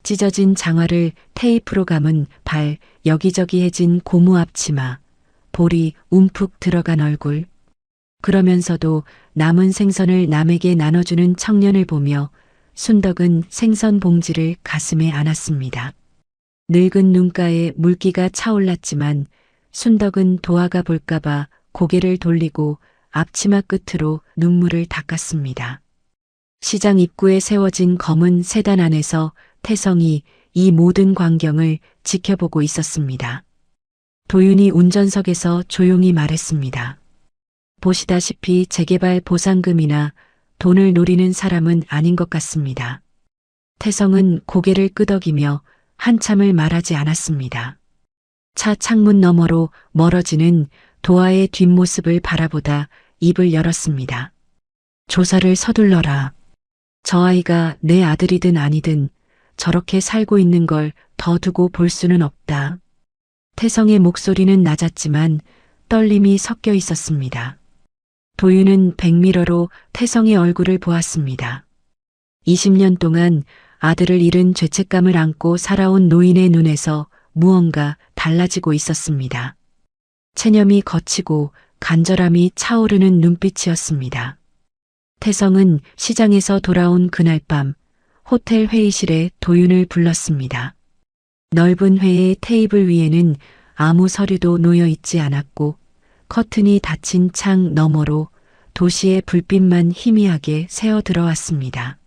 찢어진 장화를 테이프로 감은 발, 여기저기 해진 고무 앞치마, 볼이 움푹 들어간 얼굴. 그러면서도 남은 생선을 남에게 나눠주는 청년을 보며 순덕은 생선 봉지를 가슴에 안았습니다. 늙은 눈가에 물기가 차올랐지만 순덕은 도아가 볼까봐 고개를 돌리고 앞치마 끝으로 눈물을 닦았습니다. 시장 입구에 세워진 검은 세단 안에서 태성이 이 모든 광경을 지켜보고 있었습니다. 도윤이 운전석에서 조용히 말했습니다. 보시다시피 재개발 보상금이나 돈을 노리는 사람은 아닌 것 같습니다. 태성은 고개를 끄덕이며 한참을 말하지 않았습니다. 차 창문 너머로 멀어지는 도아의 뒷모습을 바라보다 입을 열었습니다. 조사를 서둘러라. 저 아이가 내 아들이든 아니든 저렇게 살고 있는 걸 더 두고 볼 수는 없다. 태성의 목소리는 낮았지만 떨림이 섞여 있었습니다. 도윤은 백미러로 태성의 얼굴을 보았습니다. 20년 동안 아들을 잃은 죄책감을 안고 살아온 노인의 눈에서 무언가 달라지고 있었습니다. 체념이 거치고 간절함이 차오르는 눈빛이었습니다. 태성은 시장에서 돌아온 그날 밤 호텔 회의실에 도윤을 불렀습니다. 넓은 회의 테이블 위에는 아무 서류도 놓여 있지 않았고 커튼이 닫힌 창 너머로 도시의 불빛만 희미하게 새어 들어왔습니다.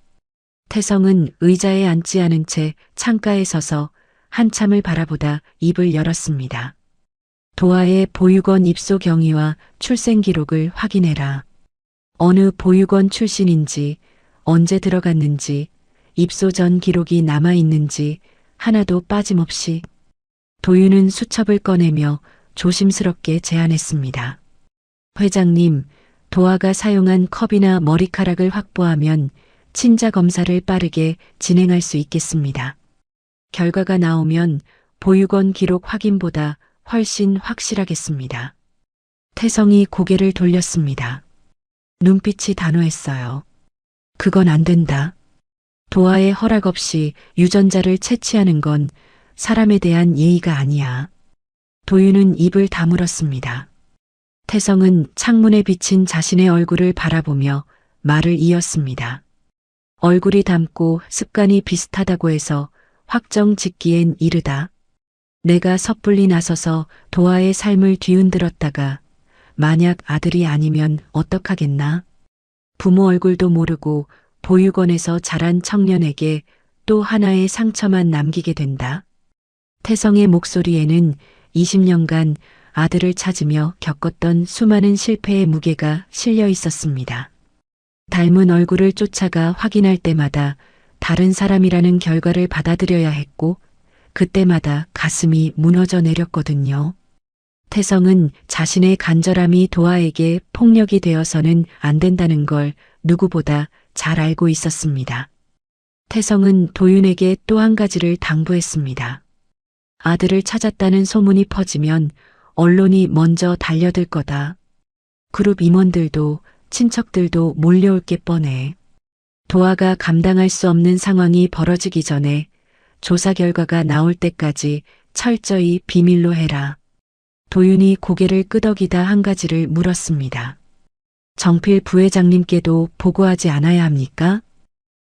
태성은 의자에 앉지 않은 채 창가에 서서 한참을 바라보다 입을 열었습니다. 도아의 보육원 입소 경위와 출생 기록을 확인해라. 어느 보육원 출신인지 언제 들어갔는지, 입소 전 기록이 남아있는지 하나도 빠짐없이. 도윤은 수첩을 꺼내며 조심스럽게 제안했습니다. 회장님, 도화가 사용한 컵이나 머리카락을 확보하면 친자 검사를 빠르게 진행할 수 있겠습니다. 결과가 나오면 보육원 기록 확인보다 훨씬 확실하겠습니다. 태성이 고개를 돌렸습니다. 눈빛이 단호했어요. 그건 안 된다. 도화의 허락 없이 유전자를 채취하는 건 사람에 대한 예의가 아니야. 도윤은 입을 다물었습니다. 태성은 창문에 비친 자신의 얼굴을 바라보며 말을 이었습니다. 얼굴이 닮고 습관이 비슷하다고 해서 확정 짓기엔 이르다. 내가 섣불리 나서서 도화의 삶을 뒤흔들었다가 만약 아들이 아니면 어떡하겠나? 부모 얼굴도 모르고 보육원에서 자란 청년에게 또 하나의 상처만 남기게 된다. 태성의 목소리에는 20년간 아들을 찾으며 겪었던 수많은 실패의 무게가 실려 있었습니다. 닮은 얼굴을 쫓아가 확인할 때마다 다른 사람이라는 결과를 받아들여야 했고 그때마다 가슴이 무너져 내렸거든요. 태성은 자신의 간절함이 도화에게 폭력이 되어서는 안 된다는 걸 누구보다 잘 알고 있었습니다. 태성은 도윤에게 또 한 가지를 당부했습니다. 아들을 찾았다는 소문이 퍼지면 언론이 먼저 달려들 거다. 그룹 임원들도 친척들도 몰려올 게 뻔해. 도화가 감당할 수 없는 상황이 벌어지기 전에 조사 결과가 나올 때까지 철저히 비밀로 해라. 도윤이 고개를 끄덕이다 한 가지를 물었습니다. 정필 부회장님께도 보고하지 않아야 합니까?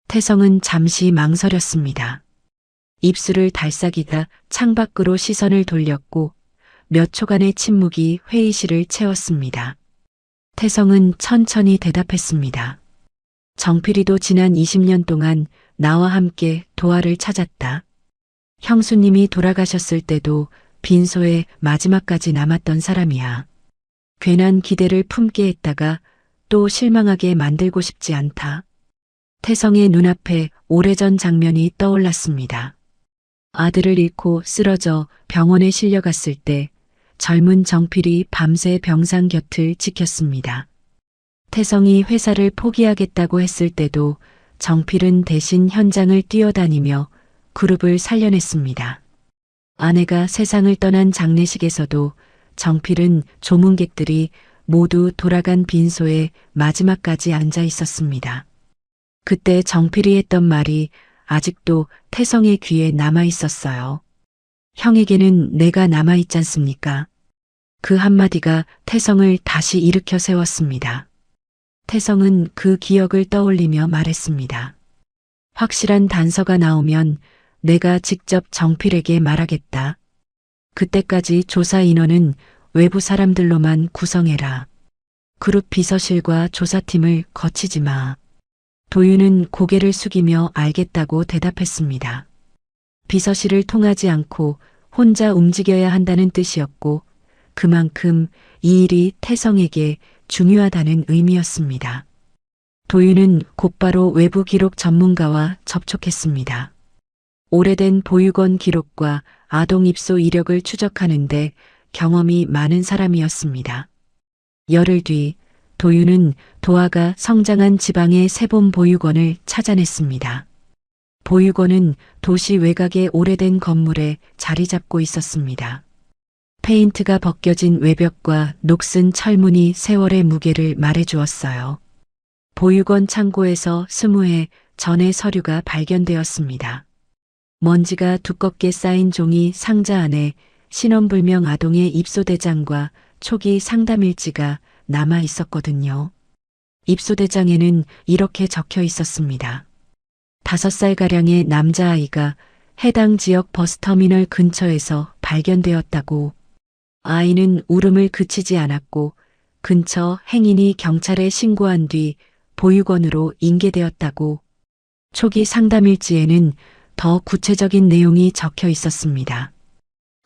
태성은 잠시 망설였습니다. 입술을 달싹이다 창밖으로 시선을 돌렸고 몇 초간의 침묵이 회의실을 채웠습니다. 태성은 천천히 대답했습니다. 정필이도 지난 20년 동안 나와 함께 도화를 찾았다. 형수님이 돌아가셨을 때도 빈소에 마지막까지 남았던 사람이야. 괜한 기대를 품게 했다가 또 실망하게 만들고 싶지 않다. 태성의 눈앞에 오래전 장면이 떠올랐습니다. 아들을 잃고 쓰러져 병원에 실려갔을 때 젊은 정필이 밤새 병상 곁을 지켰습니다. 태성이 회사를 포기하겠다고 했을 때도 정필은 대신 현장을 뛰어다니며 그룹을 살려냈습니다. 아내가 세상을 떠난 장례식에서도 정필은 조문객들이 모두 돌아간 빈소에 마지막까지 앉아 있었습니다. 그때 정필이 했던 말이 아직도 태성의 귀에 남아 있었어요. 형에게는 내가 남아 있지 않습니까? 그 한마디가 태성을 다시 일으켜 세웠습니다. 태성은 그 기억을 떠올리며 말했습니다. 확실한 단서가 나오면 내가 직접 정필에게 말하겠다. 그때까지 조사 인원은 외부 사람들로만 구성해라. 그룹 비서실과 조사팀을 거치지 마. 도윤은 고개를 숙이며 알겠다고 대답했습니다. 비서실을 통하지 않고 혼자 움직여야 한다는 뜻이었고 그만큼 이 일이 태성에게 중요하다는 의미였습니다. 도윤은 곧바로 외부 기록 전문가와 접촉했습니다. 오래된 보육원 기록과 아동 입소 이력을 추적하는데 경험이 많은 사람이었습니다. 열흘 뒤 도윤은 도화가 성장한 지방의 새봄 보육원을 찾아냈습니다. 보육원은 도시 외곽의 오래된 건물에 자리 잡고 있었습니다. 페인트가 벗겨진 외벽과 녹슨 철문이 세월의 무게를 말해주었어요. 보육원 창고에서 20해 전의 서류가 발견되었습니다. 먼지가 두껍게 쌓인 종이 상자 안에 신원불명 아동의 입소대장과 초기 상담일지가 남아 있었거든요. 입소대장에는 이렇게 적혀 있었습니다. 5살가량의 남자아이가 해당 지역 버스터미널 근처에서 발견되었다고. 아이는 울음을 그치지 않았고 근처 행인이 경찰에 신고한 뒤 보육원으로 인계되었다고. 초기 상담일지에는 더 구체적인 내용이 적혀 있었습니다.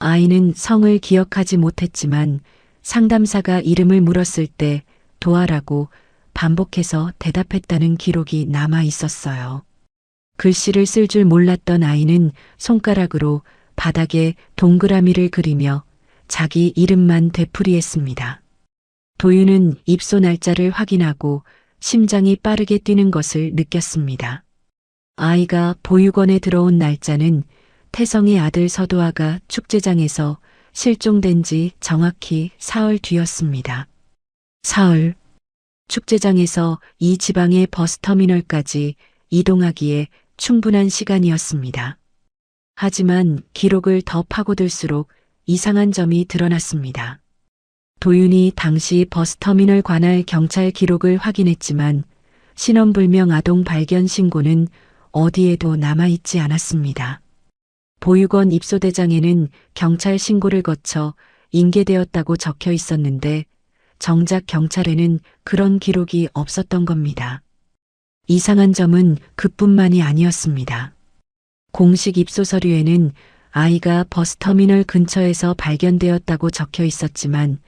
아이는 성을 기억하지 못했지만 상담사가 이름을 물었을 때 도화라고 반복해서 대답했다는 기록이 남아 있었어요. 글씨를 쓸 줄 몰랐던 아이는 손가락으로 바닥에 동그라미를 그리며 자기 이름만 되풀이했습니다. 도윤은 입소 날짜를 확인하고 심장이 빠르게 뛰는 것을 느꼈습니다. 아이가 보육원에 들어온 날짜는 태성의 아들 서도아가 축제장에서 실종된 지 정확히 사흘 뒤였습니다. 사흘. 축제장에서 이 지방의 버스터미널까지 이동하기에 충분한 시간이었습니다. 하지만 기록을 더 파고들수록 이상한 점이 드러났습니다. 도윤이 당시 버스터미널 관할 경찰 기록을 확인했지만 신원불명 아동 발견 신고는 어디에도 남아있지 않았습니다. 보육원 입소대장에는 경찰 신고를 거쳐 인계되었다고 적혀 있었는데 정작 경찰에는 그런 기록이 없었던 겁니다. 이상한 점은 그뿐만이 아니었습니다. 공식 입소 서류에는 아이가 버스터미널 근처에서 발견되었다고 적혀 있었지만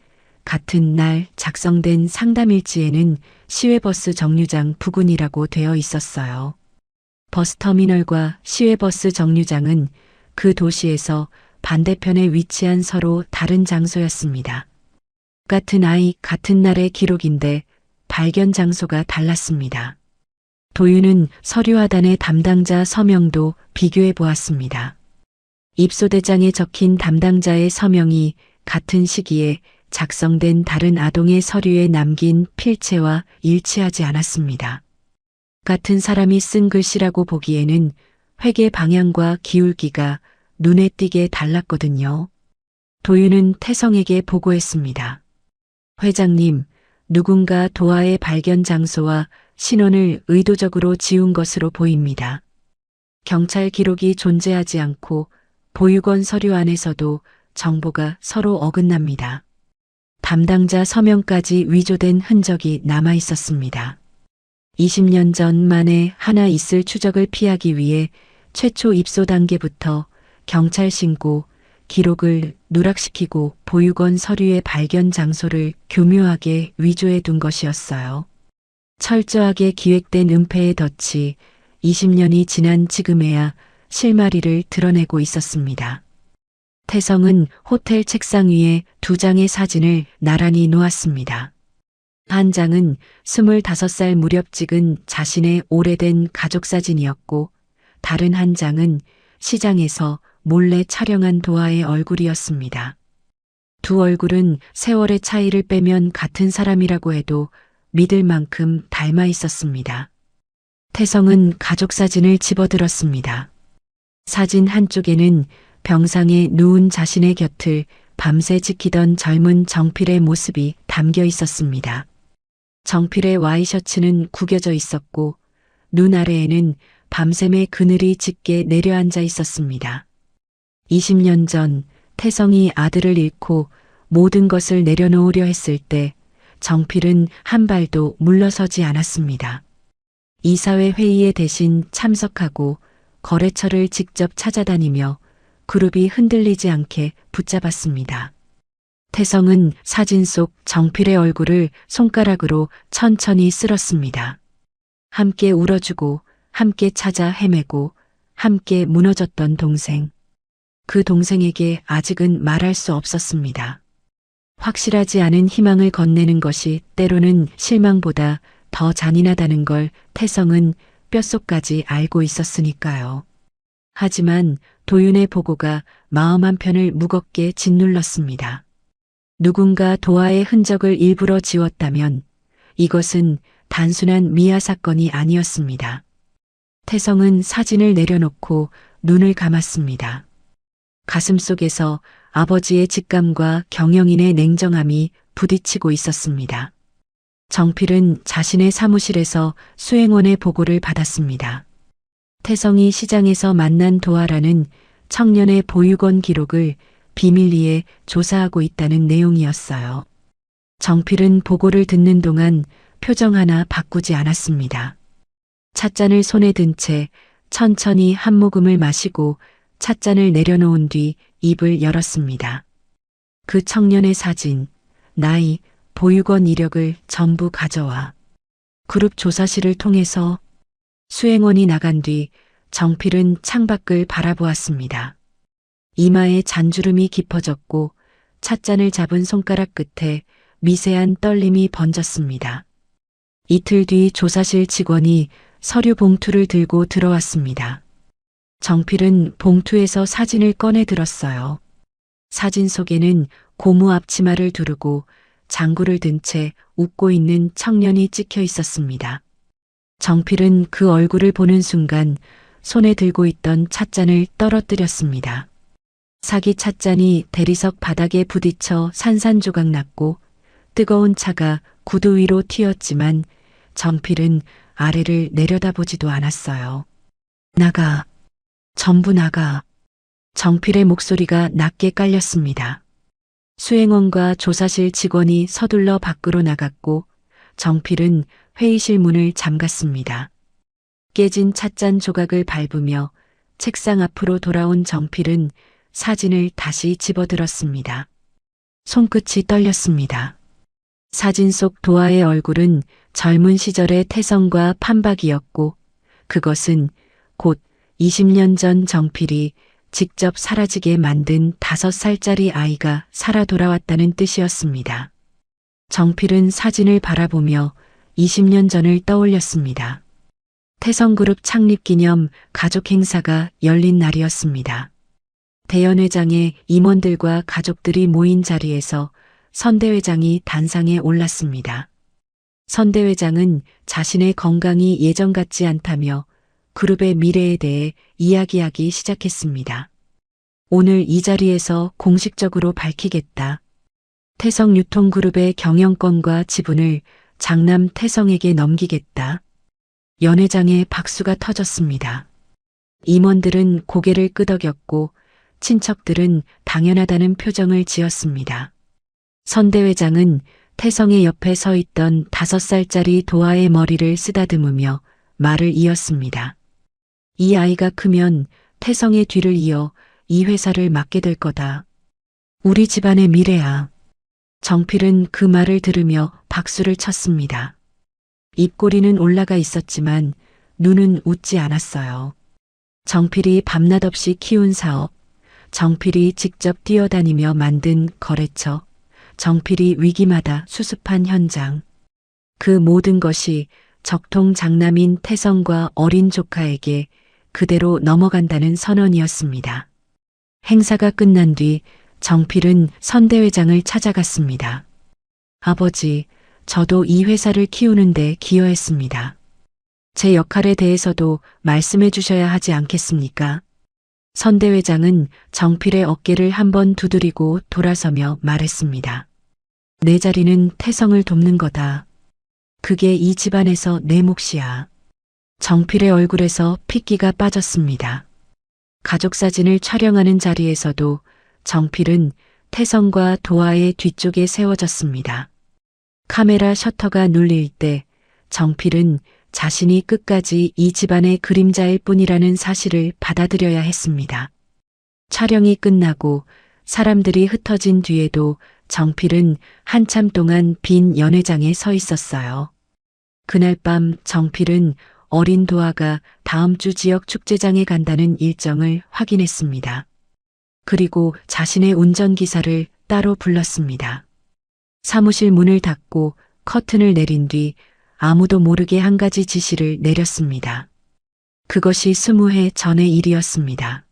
같은 날 작성된 상담일지에는 시외버스 정류장 부근이라고 되어 있었어요. 버스터미널과 시외버스 정류장은 그 도시에서 반대편에 위치한 서로 다른 장소였습니다. 같은 아이, 같은 날의 기록인데 발견 장소가 달랐습니다. 도윤은 서류 하단의 담당자 서명도 비교해 보았습니다. 입소대장에 적힌 담당자의 서명이 같은 시기에 작성된 다른 아동의 서류에 남긴 필체와 일치하지 않았습니다. 같은 사람이 쓴 글씨라고 보기에는 회계 방향과 기울기가 눈에 띄게 달랐거든요. 도윤은 태성에게 보고했습니다. 회장님, 누군가 도아의 발견 장소와 신원을 의도적으로 지운 것으로 보입니다. 경찰 기록이 존재하지 않고 보육원 서류 안에서도 정보가 서로 어긋납니다. 담당자 서명까지 위조된 흔적이 남아 있었습니다. 20년 전 만에 하나 있을 추적을 피하기 위해 최초 입소 단계부터 경찰 신고, 기록을 누락시키고 보육원 서류의 발견 장소를 교묘하게 위조해 둔 것이었어요. 철저하게 기획된 은폐의 덫이 20년이 지난 지금에야 실마리를 드러내고 있었습니다. 태성은 호텔 책상 위에 2장의 사진을 나란히 놓았습니다. 한 장은 25살 무렵 찍은 자신의 오래된 가족사진이었고 다른 한 장은 시장에서 몰래 촬영한 도아의 얼굴이었습니다. 두 얼굴은 세월의 차이를 빼면 같은 사람이라고 해도 믿을 만큼 닮아 있었습니다. 태성은 가족사진을 집어들었습니다. 사진 한쪽에는 병상에 누운 자신의 곁을 밤새 지키던 젊은 정필의 모습이 담겨 있었습니다. 정필의 와이셔츠는 구겨져 있었고 눈 아래에는 밤샘의 그늘이 짙게 내려앉아 있었습니다. 20년 전 태성이 아들을 잃고 모든 것을 내려놓으려 했을 때 정필은 한 발도 물러서지 않았습니다. 이사회 회의에 대신 참석하고 거래처를 직접 찾아다니며 그룹이 흔들리지 않게 붙잡았습니다. 태성은 사진 속 정필의 얼굴을 손가락으로 천천히 쓸었습니다. 함께 울어주고 함께 찾아 헤매고 함께 무너졌던 동생. 그 동생에게 아직은 말할 수 없었습니다. 확실하지 않은 희망을 건네는 것이 때로는 실망보다 더 잔인하다는 걸 태성은 뼛속까지 알고 있었으니까요. 하지만 도윤의 보고가 마음 한편을 무겁게 짓눌렀습니다. 누군가 도아의 흔적을 일부러 지웠다면 이것은 단순한 미아 사건이 아니었습니다. 태성은 사진을 내려놓고 눈을 감았습니다. 가슴속에서 아버지의 직감과 경영인의 냉정함이 부딪히고 있었습니다. 정필은 자신의 사무실에서 수행원의 보고를 받았습니다. 태성이 시장에서 만난 도아라는 청년의 보육원 기록을 비밀리에 조사하고 있다는 내용이었어요. 정필은 보고를 듣는 동안 표정 하나 바꾸지 않았습니다. 찻잔을 손에 든 채 천천히 한 모금을 마시고 찻잔을 내려놓은 뒤 입을 열었습니다. 그 청년의 사진, 나이, 보육원 이력을 전부 가져와. 그룹 조사실을 통해서 수행원이 나간 뒤 정필은 창밖을 바라보았습니다. 이마에 잔주름이 깊어졌고 찻잔을 잡은 손가락 끝에 미세한 떨림이 번졌습니다. 이틀 뒤 조사실 직원이 서류 봉투를 들고 들어왔습니다. 정필은 봉투에서 사진을 꺼내 들었어요. 사진 속에는 고무 앞치마를 두르고 장구를 든 채 웃고 있는 청년이 찍혀 있었습니다. 정필은 그 얼굴을 보는 순간 손에 들고 있던 찻잔을 떨어뜨렸습니다. 사기 찻잔이 대리석 바닥에 부딪혀 산산조각 났고 뜨거운 차가 구두 위로 튀었지만 정필은 아래를 내려다보지도 않았어요. 나가. 전부 나가. 정필의 목소리가 낮게 깔렸습니다. 수행원과 조사실 직원이 서둘러 밖으로 나갔고 정필은 회의실 문을 잠갔습니다. 깨진 찻잔 조각을 밟으며 책상 앞으로 돌아온 정필은 사진을 다시 집어들었습니다. 손끝이 떨렸습니다. 사진 속 도아의 얼굴은 젊은 시절의 태성과 판박이었고 그것은 곧 20년 전 정필이 직접 사라지게 만든 5살짜리 아이가 살아 돌아왔다는 뜻이었습니다. 정필은 사진을 바라보며 20년 전을 떠올렸습니다. 태성그룹 창립 기념 가족 행사가 열린 날이었습니다. 대연회장에 임원들과 가족들이 모인 자리에서 선대회장이 단상에 올랐습니다. 선대회장은 자신의 건강이 예전 같지 않다며 그룹의 미래에 대해 이야기하기 시작했습니다. 오늘 이 자리에서 공식적으로 밝히겠다. 태성유통그룹의 경영권과 지분을 장남 태성에게 넘기겠다. 연회장에 박수가 터졌습니다. 임원들은 고개를 끄덕였고 친척들은 당연하다는 표정을 지었습니다. 선대회장은 태성의 옆에 서 있던 5살짜리 도아의 머리를 쓰다듬으며 말을 이었습니다. 이 아이가 크면 태성의 뒤를 이어 이 회사를 맡게 될 거다. 우리 집안의 미래야. 정필은 그 말을 들으며 박수를 쳤습니다. 입꼬리는 올라가 있었지만 눈은 웃지 않았어요. 정필이 밤낮 없이 키운 사업, 정필이 직접 뛰어다니며 만든 거래처, 정필이 위기마다 수습한 현장. 그 모든 것이 적통 장남인 태성과 어린 조카에게 그대로 넘어간다는 선언이었습니다. 행사가 끝난 뒤 정필은 선대회장을 찾아갔습니다. 아버지, 저도 이 회사를 키우는데 기여했습니다. 제 역할에 대해서도 말씀해 주셔야 하지 않겠습니까? 선대회장은 정필의 어깨를 한번 두드리고 돌아서며 말했습니다. 내 자리는 태성을 돕는 거다. 그게 이 집안에서 내 몫이야. 정필의 얼굴에서 핏기가 빠졌습니다. 가족사진을 촬영하는 자리에서도 정필은 태성과 도아의 뒤쪽에 세워졌습니다. 카메라 셔터가 눌릴 때 정필은 자신이 끝까지 이 집안의 그림자일 뿐이라는 사실을 받아들여야 했습니다. 촬영이 끝나고 사람들이 흩어진 뒤에도 정필은 한참 동안 빈 연회장에 서 있었어요. 그날 밤 정필은 어린 도아가 다음 주 지역 축제장에 간다는 일정을 확인했습니다. 그리고 자신의 운전기사를 따로 불렀습니다. 사무실 문을 닫고 커튼을 내린 뒤 아무도 모르게 한 가지 지시를 내렸습니다. 그것이 20해 전의 일이었습니다.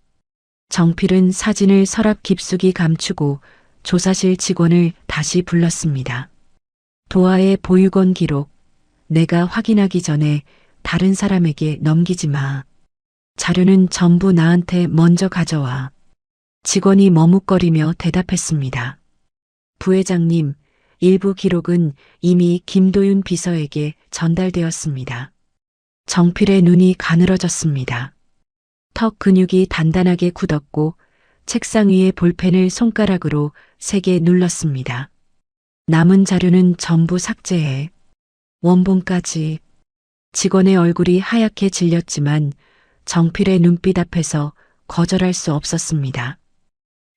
정필은 사진을 서랍 깊숙이 감추고 조사실 직원을 다시 불렀습니다. 도아의 보육원 기록, 내가 확인하기 전에 다른 사람에게 넘기지 마. 자료는 전부 나한테 먼저 가져와. 직원이 머뭇거리며 대답했습니다. 부회장님, 일부 기록은 이미 김도윤 비서에게 전달되었습니다. 정필의 눈이 가늘어졌습니다. 턱 근육이 단단하게 굳었고 책상 위에 볼펜을 손가락으로 세게 눌렀습니다. 남은 자료는 전부 삭제해. 원본까지. 직원의 얼굴이 하얗게 질렸지만 정필의 눈빛 앞에서 거절할 수 없었습니다.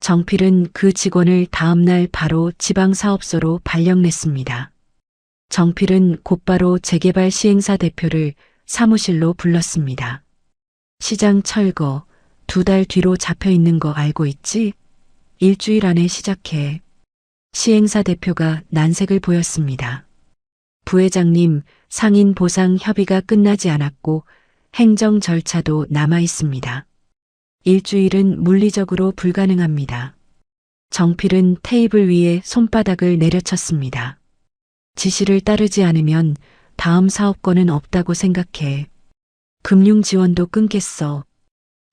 정필은 그 직원을 다음 날 바로 지방사업소로 발령냈습니다. 정필은 곧바로 재개발 시행사 대표를 사무실로 불렀습니다. 시장 철거 2달 뒤로 잡혀 있는 거 알고 있지? 일주일 안에 시작해. 시행사 대표가 난색을 보였습니다. 부회장님, 상인 보상 협의가 끝나지 않았고 행정 절차도 남아 있습니다. 일주일은 물리적으로 불가능합니다. 정필은 테이블 위에 손바닥을 내려쳤습니다. 지시를 따르지 않으면 다음 사업권은 없다고 생각해. 금융 지원도 끊겠어.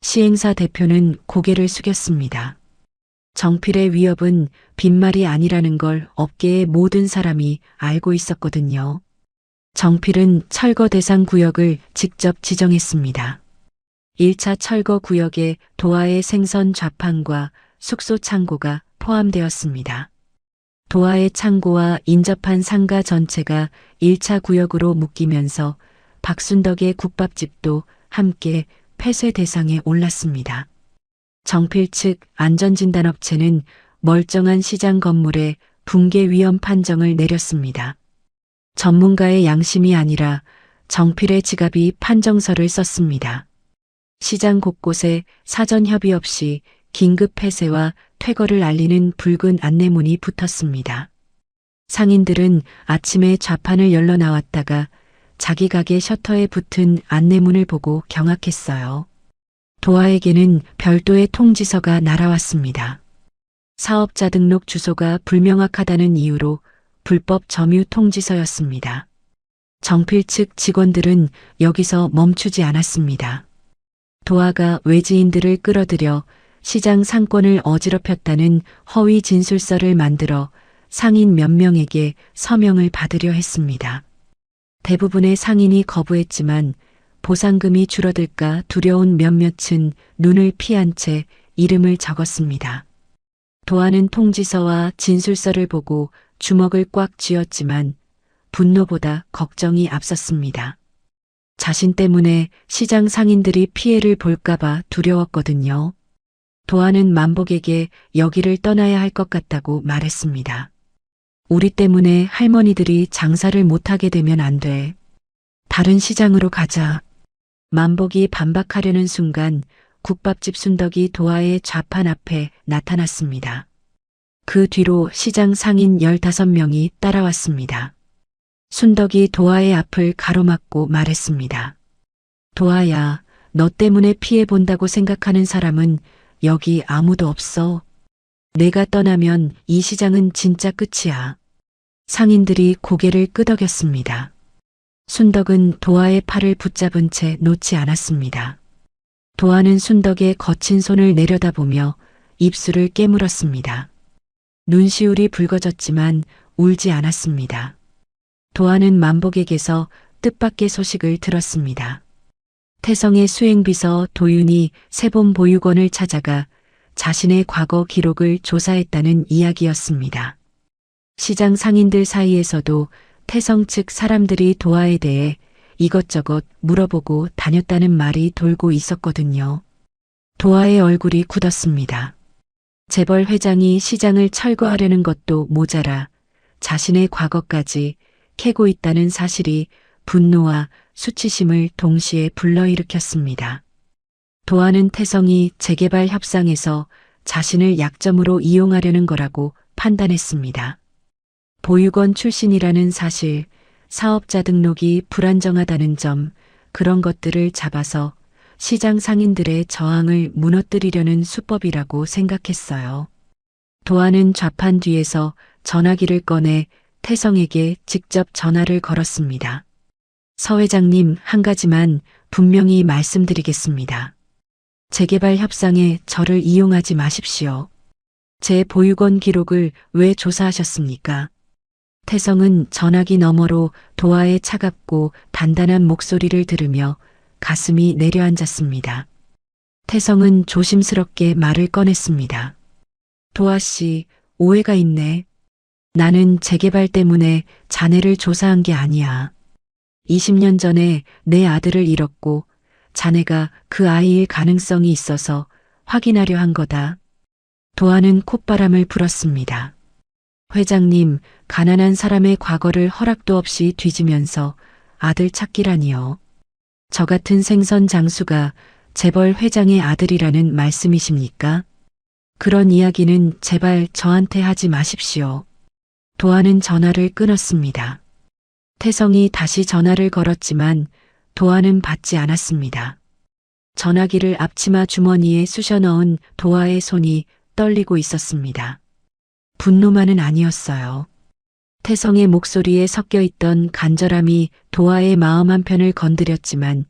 시행사 대표는 고개를 숙였습니다. 정필의 위협은 빈말이 아니라는 걸 업계의 모든 사람이 알고 있었거든요. 정필은 철거 대상 구역을 직접 지정했습니다. 1차 철거 구역에 도화의 생선 좌판과 숙소 창고가 포함되었습니다. 도화의 창고와 인접한 상가 전체가 1차 구역으로 묶이면서 박순덕의 국밥집도 함께 폐쇄 대상에 올랐습니다. 정필 측 안전진단업체는 멀쩡한 시장 건물에 붕괴 위험 판정을 내렸습니다. 전문가의 양심이 아니라 정필의 지갑이 판정서를 썼습니다. 시장 곳곳에 사전 협의 없이 긴급 폐쇄와 퇴거를 알리는 붉은 안내문이 붙었습니다. 상인들은 아침에 좌판을 열러 나왔다가 자기 가게 셔터에 붙은 안내문을 보고 경악했어요. 도화에게는 별도의 통지서가 날아왔습니다. 사업자 등록 주소가 불명확하다는 이유로 불법 점유 통지서였습니다. 정필 측 직원들은 여기서 멈추지 않았습니다. 도화가 외지인들을 끌어들여 시장 상권을 어지럽혔다는 허위 진술서를 만들어 상인 몇 명에게 서명을 받으려 했습니다. 대부분의 상인이 거부했지만 보상금이 줄어들까 두려운 몇몇은 눈을 피한 채 이름을 적었습니다. 도화는 통지서와 진술서를 보고 주먹을 꽉 쥐었지만 분노보다 걱정이 앞섰습니다. 자신 때문에 시장 상인들이 피해를 볼까봐 두려웠거든요. 도화는 만복에게 여기를 떠나야 할 것 같다고 말했습니다. 우리 때문에 할머니들이 장사를 못하게 되면 안 돼. 다른 시장으로 가자. 만복이 반박하려는 순간 국밥집 순덕이 도화의 좌판 앞에 나타났습니다. 그 뒤로 시장 상인 15명이 따라왔습니다. 순덕이 도화의 앞을 가로막고 말했습니다. 도화야, 너 때문에 피해 본다고 생각하는 사람은 여기 아무도 없어. 내가 떠나면 이 시장은 진짜 끝이야. 상인들이 고개를 끄덕였습니다. 순덕은 도화의 팔을 붙잡은 채 놓지 않았습니다. 도화는 순덕의 거친 손을 내려다보며 입술을 깨물었습니다. 눈시울이 붉어졌지만 울지 않았습니다. 도화는 만복에게서 뜻밖의 소식을 들었습니다. 태성의 수행비서 도윤이 세본 보육원을 찾아가 자신의 과거 기록을 조사했다는 이야기였습니다. 시장 상인들 사이에서도 태성 측 사람들이 도화에 대해 이것저것 물어보고 다녔다는 말이 돌고 있었거든요. 도화의 얼굴이 굳었습니다. 재벌 회장이 시장을 철거하려는 것도 모자라 자신의 과거까지 캐고 있다는 사실이 분노와 수치심을 동시에 불러일으켰습니다. 도화는 태성이 재개발 협상에서 자신을 약점으로 이용하려는 거라고 판단했습니다. 보육원 출신이라는 사실, 사업자 등록이 불안정하다는 점, 그런 것들을 잡아서 시장 상인들의 저항을 무너뜨리려는 수법이라고 생각했어요. 도화는 좌판 뒤에서 전화기를 꺼내 태성에게 직접 전화를 걸었습니다. 서 회장님, 한 가지만 분명히 말씀드리겠습니다. 재개발 협상에 저를 이용하지 마십시오. 제 보육원 기록을 왜 조사하셨습니까? 태성은 전화기 너머로 도화의 차갑고 단단한 목소리를 들으며 가슴이 내려앉았습니다. 태성은 조심스럽게 말을 꺼냈습니다. 도화 씨, 오해가 있네. 나는 재개발 때문에 자네를 조사한 게 아니야. 20년 전에 내 아들을 잃었고 자네가 그 아이일 가능성이 있어서 확인하려 한 거다. 도화는 콧바람을 불었습니다. 회장님, 가난한 사람의 과거를 허락도 없이 뒤지면서 아들 찾기라니요. 저 같은 생선 장수가 재벌 회장의 아들이라는 말씀이십니까? 그런 이야기는 제발 저한테 하지 마십시오. 도아는 전화를 끊었습니다. 태성이 다시 전화를 걸었지만 도아는 받지 않았습니다. 전화기를 앞치마 주머니에 쑤셔 넣은 도아의 손이 떨리고 있었습니다. 분노만은 아니었어요. 태성의 목소리에 섞여 있던 간절함이 도아의 마음 한편을 건드렸지만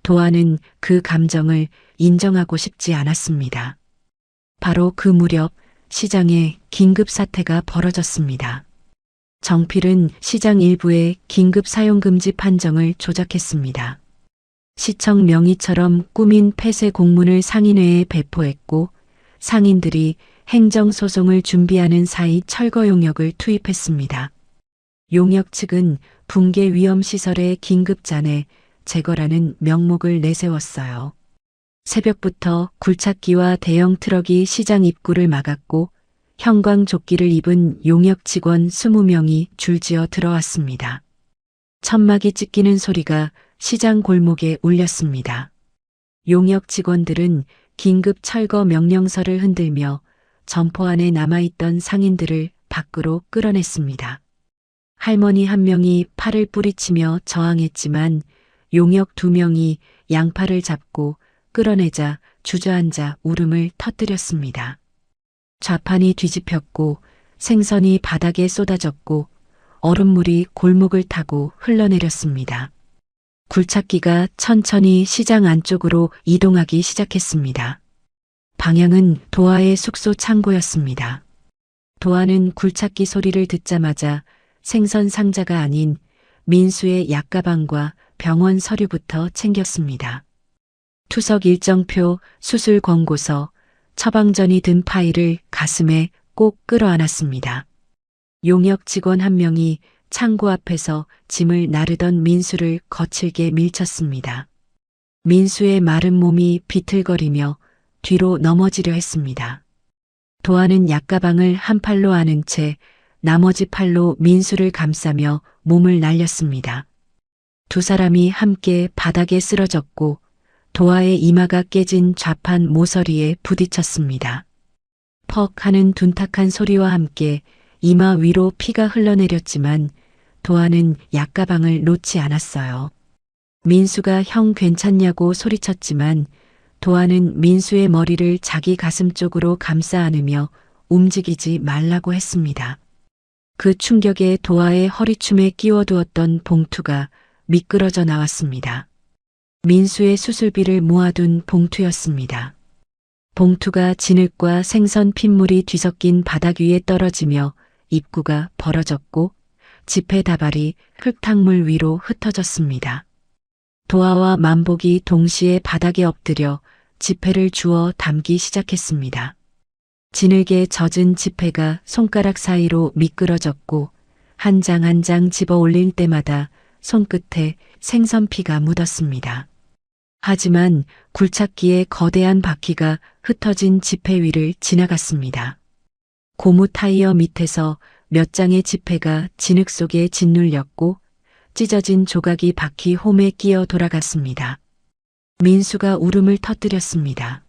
도아는 그 감정을 인정하고 싶지 않았습니다. 바로 그 무렵 시장에 긴급 사태가 벌어졌습니다. 정필은 시장 일부의 긴급 사용금지 판정을 조작했습니다. 시청 명의처럼 꾸민 폐쇄 공문을 상인회에 배포했고 상인들이 행정소송을 준비하는 사이 철거 용역을 투입했습니다. 용역 측은 붕괴 위험시설의 긴급잔해 제거라는 명목을 내세웠어요. 새벽부터 굴착기와 대형 트럭이 시장 입구를 막았고 형광조끼를 입은 용역 직원 20명이 줄지어 들어왔습니다. 천막이 찢기는 소리가 시장 골목에 울렸습니다. 용역 직원들은 긴급 철거 명령서를 흔들며 점포 안에 남아있던 상인들을 밖으로 끌어냈습니다. 할머니 한 명이 팔을 뿌리치며 저항했지만 용역 2명이 양팔을 잡고 끌어내자 주저앉아 울음을 터뜨렸습니다. 좌판이 뒤집혔고 생선이 바닥에 쏟아졌고 얼음물이 골목을 타고 흘러내렸습니다. 굴착기가 천천히 시장 안쪽으로 이동하기 시작했습니다. 방향은 도아의 숙소 창고였습니다. 도아는 굴착기 소리를 듣자마자 생선 상자가 아닌 민수의 약가방과 병원 서류부터 챙겼습니다. 투석 일정표, 수술 권고서, 처방전이 든 파일을 가슴에 꼭 끌어안았습니다. 용역 직원 한 명이 창고 앞에서 짐을 나르던 민수를 거칠게 밀쳤습니다. 민수의 마른 몸이 비틀거리며 뒤로 넘어지려 했습니다. 도아는 약가방을 한 팔로 안은 채 나머지 팔로 민수를 감싸며 몸을 날렸습니다. 두 사람이 함께 바닥에 쓰러졌고 도아의 이마가 깨진 좌판 모서리에 부딪혔습니다. 퍽 하는 둔탁한 소리와 함께 이마 위로 피가 흘러내렸지만 도아는 약가방을 놓지 않았어요. 민수가 형 괜찮냐고 소리쳤지만 도아는 민수의 머리를 자기 가슴 쪽으로 감싸 안으며 움직이지 말라고 했습니다. 그 충격에 도아의 허리춤에 끼워두었던 봉투가 미끄러져 나왔습니다. 민수의 수술비를 모아둔 봉투였습니다. 봉투가 진흙과 생선 핏물이 뒤섞인 바닥 위에 떨어지며 입구가 벌어졌고 지폐 다발이 흙탕물 위로 흩어졌습니다. 도아와 만복이 동시에 바닥에 엎드려 지폐를 주워 담기 시작했습니다. 진흙에 젖은 지폐가 손가락 사이로 미끄러졌고 한 장 한 장 집어 올릴 때마다 손끝에 생선피가 묻었습니다. 하지만 굴착기의 거대한 바퀴가 흩어진 지폐 위를 지나갔습니다. 고무 타이어 밑에서 몇 장의 지폐가 진흙 속에 짓눌렸고 찢어진 조각이 바퀴 홈에 끼어 돌아갔습니다. 민수가 울음을 터뜨렸습니다.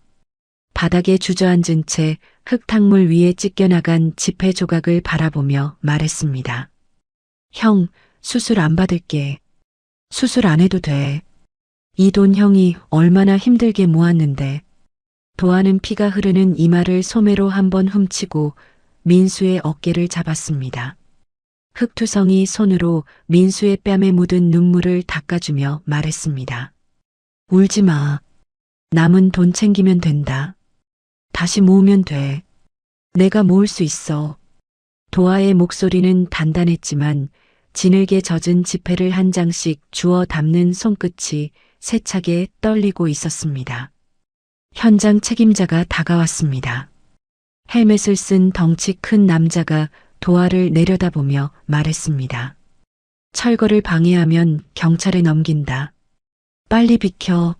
바닥에 주저앉은 채 흙탕물 위에 찢겨나간 지폐 조각을 바라보며 말했습니다. 형, 수술 안 받을게. 수술 안 해도 돼. 이 돈 형이 얼마나 힘들게 모았는데. 도아는 피가 흐르는 이마를 소매로 한번 훔치고 민수의 어깨를 잡았습니다. 흑투성이 손으로 민수의 뺨에 묻은 눈물을 닦아주며 말했습니다. 울지 마. 남은 돈 챙기면 된다. 다시 모으면 돼. 내가 모을 수 있어. 도아의 목소리는 단단했지만 진흙에 젖은 지폐를 한 장씩 주워 담는 손끝이 세차게 떨리고 있었습니다. 현장 책임자가 다가왔습니다. 헬멧을 쓴 덩치 큰 남자가 도아를 내려다보며 말했습니다. 철거를 방해하면 경찰에 넘긴다. 빨리 비켜.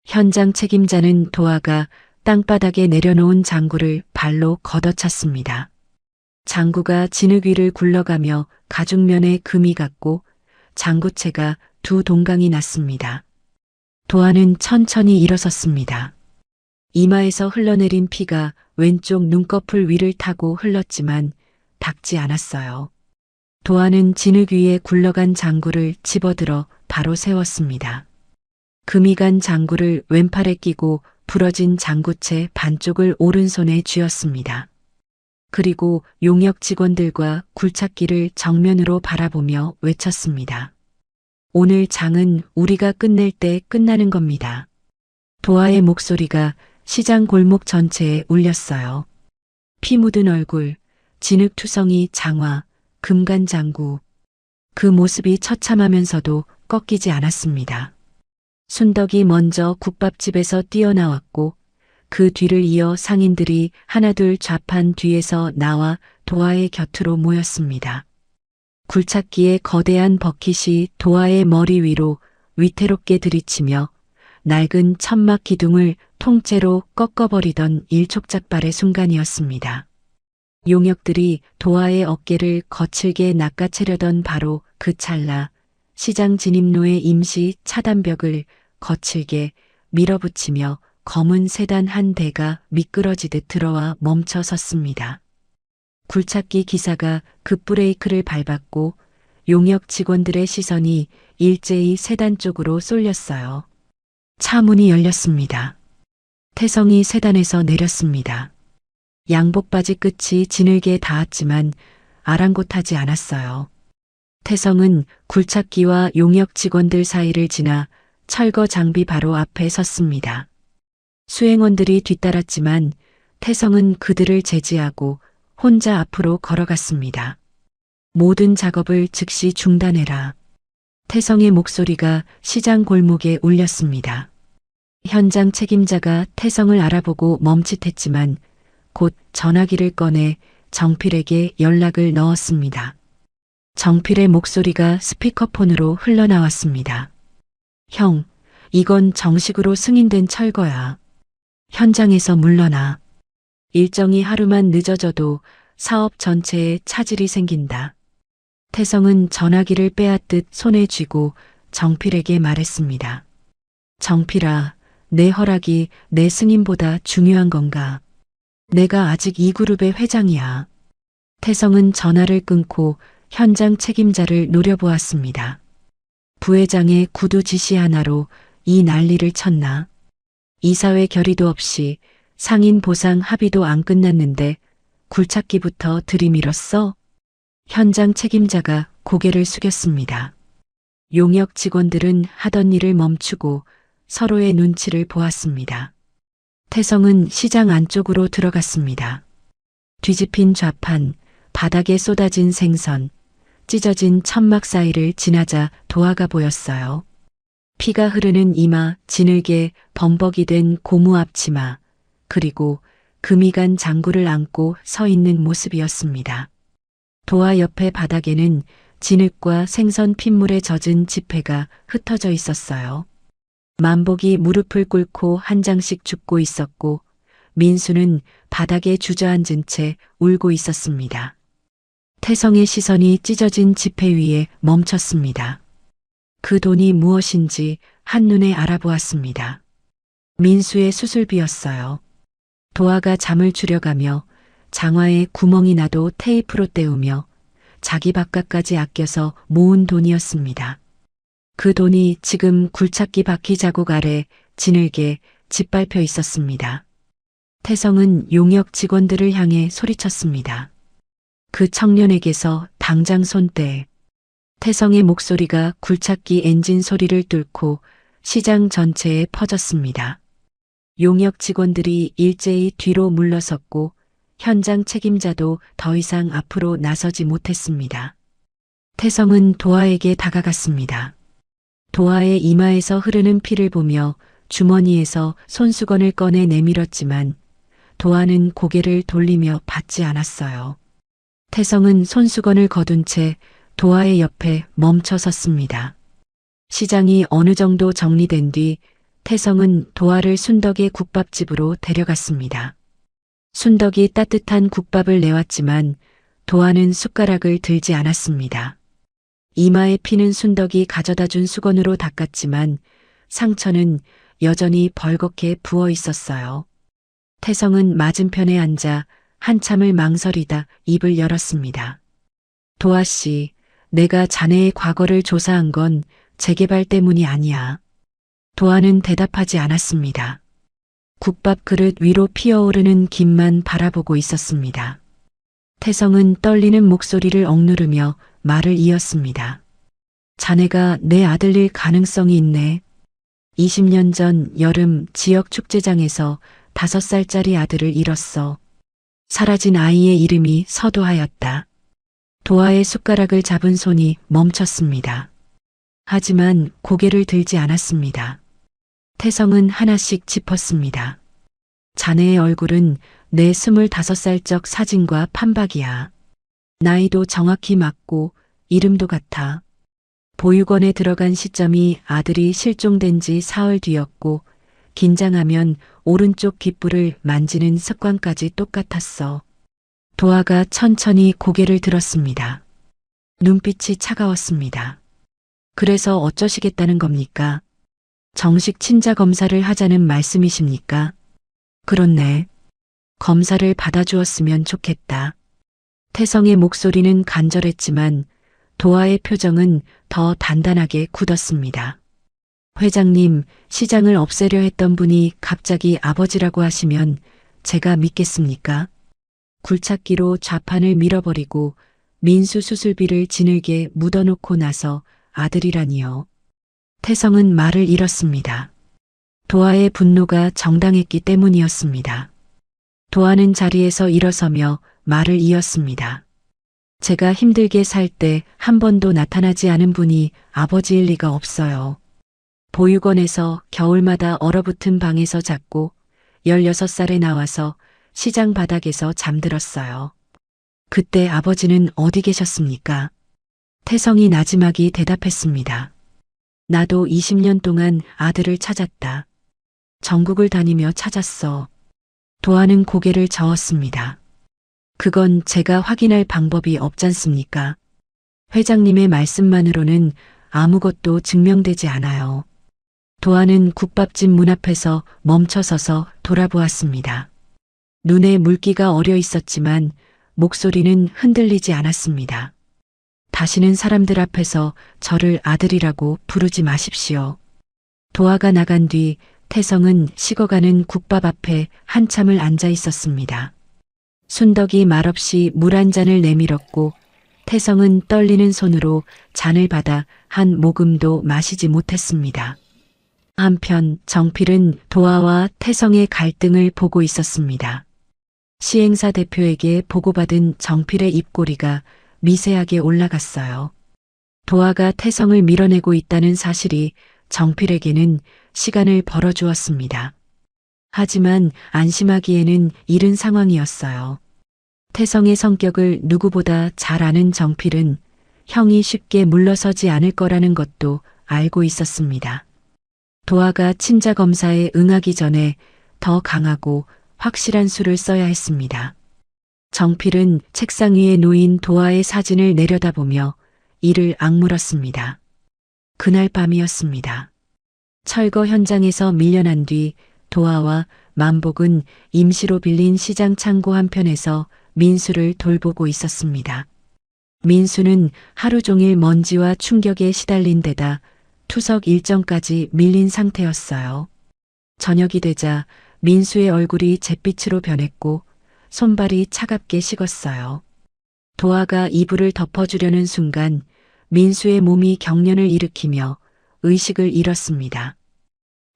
현장 책임자는 도아가 땅바닥에 내려놓은 장구를 발로 걷어찼습니다. 장구가 진흙 위를 굴러가며 가죽면에 금이 갔고 장구채가 두 동강이 났습니다. 도화는 천천히 일어섰습니다. 이마에서 흘러내린 피가 왼쪽 눈꺼풀 위를 타고 흘렀지만 닿지 않았어요. 도화는 진흙 위에 굴러간 장구를 집어들어 바로 세웠습니다. 금이 간 장구를 왼팔에 끼고 부러진 장구채 반쪽을 오른손에 쥐었습니다. 그리고 용역 직원들과 굴착기를 정면으로 바라보며 외쳤습니다. 오늘 장은 우리가 끝낼 때 끝나는 겁니다. 도화의 목소리가 시장 골목 전체에 울렸어요. 피 묻은 얼굴, 진흙투성이 장화, 금간 장구. 그 모습이 처참하면서도 꺾이지 않았습니다. 순덕이 먼저 국밥집에서 뛰어나왔고 그 뒤를 이어 상인들이 하나둘 좌판 뒤에서 나와 도화의 곁으로 모였습니다. 굴착기의 거대한 버킷이 도화의 머리 위로 위태롭게 들이치며 낡은 천막 기둥을 통째로 꺾어버리던 일촉즉발의 순간이었습니다. 용역들이 도화의 어깨를 거칠게 낚아채려던 바로 그 찰나 시장 진입로의 임시 차단벽을 거칠게 밀어붙이며 검은 세단 한 대가 미끄러지듯 들어와 멈춰 섰습니다. 굴착기 기사가 급브레이크를 밟았고 용역 직원들의 시선이 일제히 세단 쪽으로 쏠렸어요. 차 문이 열렸습니다. 태성이 세단에서 내렸습니다. 양복바지 끝이 진흙에 닿았지만 아랑곳하지 않았어요. 태성은 굴착기와 용역 직원들 사이를 지나 철거 장비 바로 앞에 섰습니다. 수행원들이 뒤따랐지만 태성은 그들을 제지하고 혼자 앞으로 걸어갔습니다. 모든 작업을 즉시 중단해라. 태성의 목소리가 시장 골목에 울렸습니다. 현장 책임자가 태성을 알아보고 멈칫했지만 곧 전화기를 꺼내 정필에게 연락을 넣었습니다. 정필의 목소리가 스피커폰으로 흘러나왔습니다. 형, 이건 정식으로 승인된 철거야. 현장에서 물러나. 일정이 하루만 늦어져도 사업 전체에 차질이 생긴다. 태성은 전화기를 빼앗듯 손에 쥐고 정필에게 말했습니다. 정필아, 내 허락이 내 승인보다 중요한 건가? 내가 아직 이 그룹의 회장이야. 태성은 전화를 끊고 현장 책임자를 노려보았습니다. 부회장의 구두 지시 하나로 이 난리를 쳤나? 이사회 결의도 없이 상인 보상 합의도 안 끝났는데 굴착기부터 들이밀었어? 현장 책임자가 고개를 숙였습니다. 용역 직원들은 하던 일을 멈추고 서로의 눈치를 보았습니다. 태성은 시장 안쪽으로 들어갔습니다. 뒤집힌 좌판, 바닥에 쏟아진 생선, 찢어진 천막 사이를 지나자 도화가 보였어요. 피가 흐르는 이마, 진흙에 범벅이 된 고무 앞치마, 그리고 금이 간 장구를 안고 서 있는 모습이었습니다. 도화 옆에 바닥에는 진흙과 생선 핏물에 젖은 지폐가 흩어져 있었어요. 만복이 무릎을 꿇고 한 장씩 줍고 있었고 민수는 바닥에 주저앉은 채 울고 있었습니다. 태성의 시선이 찢어진 지폐 위에 멈췄습니다. 그 돈이 무엇인지 한눈에 알아보았습니다. 민수의 수술비였어요. 도화가 잠을 줄여가며 장화에 구멍이 나도 테이프로 때우며 자기 밥값까지 아껴서 모은 돈이었습니다. 그 돈이 지금 굴착기 바퀴 자국 아래 진흙에 짓밟혀 있었습니다. 태성은 용역 직원들을 향해 소리쳤습니다. 그 청년에게서 당장 손 떼. 태성의 목소리가 굴착기 엔진 소리를 뚫고 시장 전체에 퍼졌습니다. 용역 직원들이 일제히 뒤로 물러섰고 현장 책임자도 더 이상 앞으로 나서지 못했습니다. 태성은 도화에게 다가갔습니다. 도화의 이마에서 흐르는 피를 보며 주머니에서 손수건을 꺼내 내밀었지만 도화는 고개를 돌리며 받지 않았어요. 태성은 손수건을 거둔 채 도화의 옆에 멈춰 섰습니다. 시장이 어느 정도 정리된 뒤 태성은 도화를 순덕의 국밥집으로 데려갔습니다. 순덕이 따뜻한 국밥을 내왔지만 도화는 숟가락을 들지 않았습니다. 이마에 피는 순덕이 가져다 준 수건으로 닦았지만 상처는 여전히 벌겋게 부어 있었어요. 태성은 맞은편에 앉아 한참을 망설이다 입을 열었습니다. 도화 씨, 내가 자네의 과거를 조사한 건 재개발 때문이 아니야. 도화는 대답하지 않았습니다. 국밥 그릇 위로 피어오르는 김만 바라보고 있었습니다. 태성은 떨리는 목소리를 억누르며 말을 이었습니다. 자네가 내 아들일 가능성이 있네. 20년 전 여름 지역 축제장에서 5살짜리 아들을 잃었어. 사라진 아이의 이름이 서도하였다. 도화의 숟가락을 잡은 손이 멈췄습니다. 하지만 고개를 들지 않았습니다. 태성은 하나씩 짚었습니다. 자네의 얼굴은 내 25살 적 사진과 판박이야. 나이도 정확히 맞고 이름도 같아. 보육원에 들어간 시점이 아들이 실종된 지 사흘 뒤였고 긴장하면 오른쪽 귓불을 만지는 습관까지 똑같았어. 도화가 천천히 고개를 들었습니다. 눈빛이 차가웠습니다. 그래서 어쩌시겠다는 겁니까? 정식 친자 검사를 하자는 말씀이십니까? 그렇네. 검사를 받아주었으면 좋겠다. 태성의 목소리는 간절했지만 도화의 표정은 더 단단하게 굳었습니다. 회장님, 시장을 없애려 했던 분이 갑자기 아버지라고 하시면 제가 믿겠습니까? 굴착기로 좌판을 밀어버리고 민수 수술비를 지늘게 묻어놓고 나서 아들이라니요. 태성은 말을 잃었습니다. 도화의 분노가 정당했기 때문이었습니다. 도화는 자리에서 일어서며 말을 이었습니다. 제가 힘들게 살 때 한 번도 나타나지 않은 분이 아버지일 리가 없어요. 보육원에서 겨울마다 얼어붙은 방에서 잤고 16살에 나와서 시장 바닥에서 잠들었어요. 그때 아버지는 어디 계셨습니까? 태성이 나지막이 대답했습니다. 나도 20년 동안 아들을 찾았다. 전국을 다니며 찾았어. 도화는 고개를 저었습니다. 그건 제가 확인할 방법이 없잖습니까? 회장님의 말씀만으로는 아무것도 증명되지 않아요. 도화는 국밥집 문 앞에서 멈춰서서 돌아보았습니다. 눈에 물기가 어려 있었지만 목소리는 흔들리지 않았습니다. 다시는 사람들 앞에서 저를 아들이라고 부르지 마십시오. 도화가 나간 뒤 태성은 식어가는 국밥 앞에 한참을 앉아 있었습니다. 순덕이 말없이 물 한 잔을 내밀었고 태성은 떨리는 손으로 잔을 받아 한 모금도 마시지 못했습니다. 한편 정필은 도화와 태성의 갈등을 보고 있었습니다. 시행사 대표에게 보고받은 정필의 입꼬리가 미세하게 올라갔어요. 도화가 태성을 밀어내고 있다는 사실이 정필에게는 시간을 벌어주었습니다. 하지만 안심하기에는 이른 상황이었어요. 태성의 성격을 누구보다 잘 아는 정필은 형이 쉽게 물러서지 않을 거라는 것도 알고 있었습니다. 도화가 친자 검사에 응하기 전에 더 강하고 확실한 수를 써야 했습니다. 정필은 책상 위에 놓인 도화의 사진을 내려다보며 이를 악물었습니다. 그날 밤이었습니다. 철거 현장에서 밀려난 뒤 도화와 만복은 임시로 빌린 시장 창고 한편에서 민수를 돌보고 있었습니다. 민수는 하루 종일 먼지와 충격에 시달린 데다 투석 일정까지 밀린 상태였어요. 저녁이 되자 민수의 얼굴이 잿빛으로 변했고 손발이 차갑게 식었어요. 도화가 이불을 덮어주려는 순간 민수의 몸이 경련을 일으키며 의식을 잃었습니다.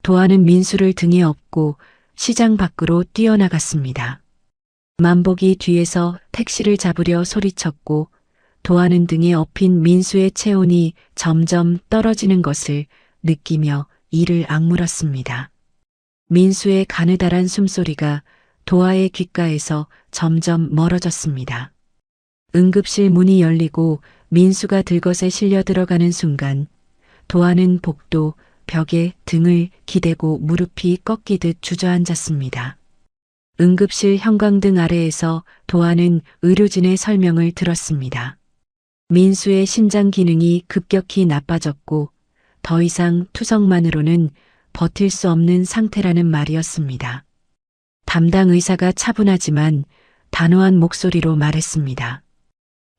도화는 민수를 등에 업고 시장 밖으로 뛰어나갔습니다. 만복이 뒤에서 택시를 잡으려 소리쳤고 도화는 등에 업힌 민수의 체온이 점점 떨어지는 것을 느끼며 이를 악물었습니다. 민수의 가느다란 숨소리가 도화의 귓가에서 점점 멀어졌습니다. 응급실 문이 열리고 민수가 들것에 실려 들어가는 순간 도화는 복도, 벽에 등을 기대고 무릎이 꺾이듯 주저앉았습니다. 응급실 형광등 아래에서 도하는 의료진의 설명을 들었습니다. 민수의 심장 기능이 급격히 나빠졌고 더 이상 투석만으로는 버틸 수 없는 상태라는 말이었습니다. 담당 의사가 차분하지만 단호한 목소리로 말했습니다.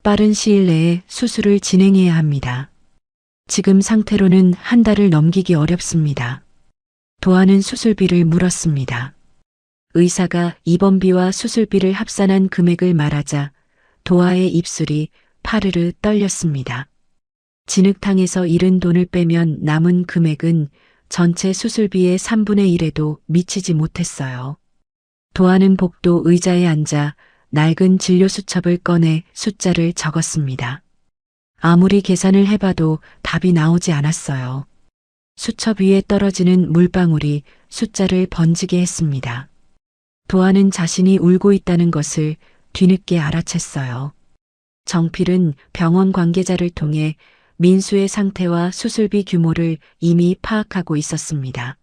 빠른 시일 내에 수술을 진행해야 합니다. 지금 상태로는 한 달을 넘기기 어렵습니다. 도하는 수술비를 물었습니다. 의사가 입원비와 수술비를 합산한 금액을 말하자 도하의 입술이 파르르 떨렸습니다. 진흙탕에서 잃은 돈을 빼면 남은 금액은 전체 수술비의 3분의 1에도 미치지 못했어요. 도하는 복도 의자에 앉아 낡은 진료 수첩을 꺼내 숫자를 적었습니다. 아무리 계산을 해봐도 답이 나오지 않았어요. 수첩 위에 떨어지는 물방울이 숫자를 번지게 했습니다. 도하는 자신이 울고 있다는 것을 뒤늦게 알아챘어요. 정필은 병원 관계자를 통해 민수의 상태와 수술비 규모를 이미 파악하고 있었습니다.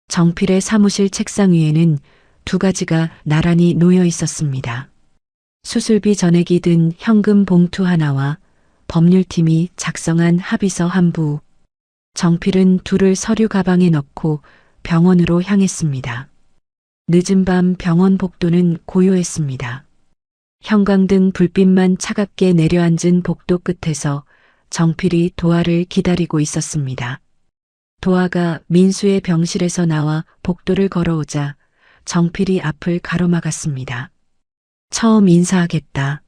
정필의 사무실 책상 위에는 2가지가 나란히 놓여 있었습니다. 수술비 전액이 든 현금 봉투 하나와 법률팀이 작성한 합의서 한 부. 정필은 둘을 서류 가방에 넣고 병원으로 향했습니다. 늦은 밤 병원 복도는 고요했습니다. 형광등 불빛만 차갑게 내려앉은 복도 끝에서 정필이 도하를 기다리고 있었습니다. 도하가 민수의 병실에서 나와 복도를 걸어오자 정필이 앞을 가로막았습니다. 처음 인사하겠다.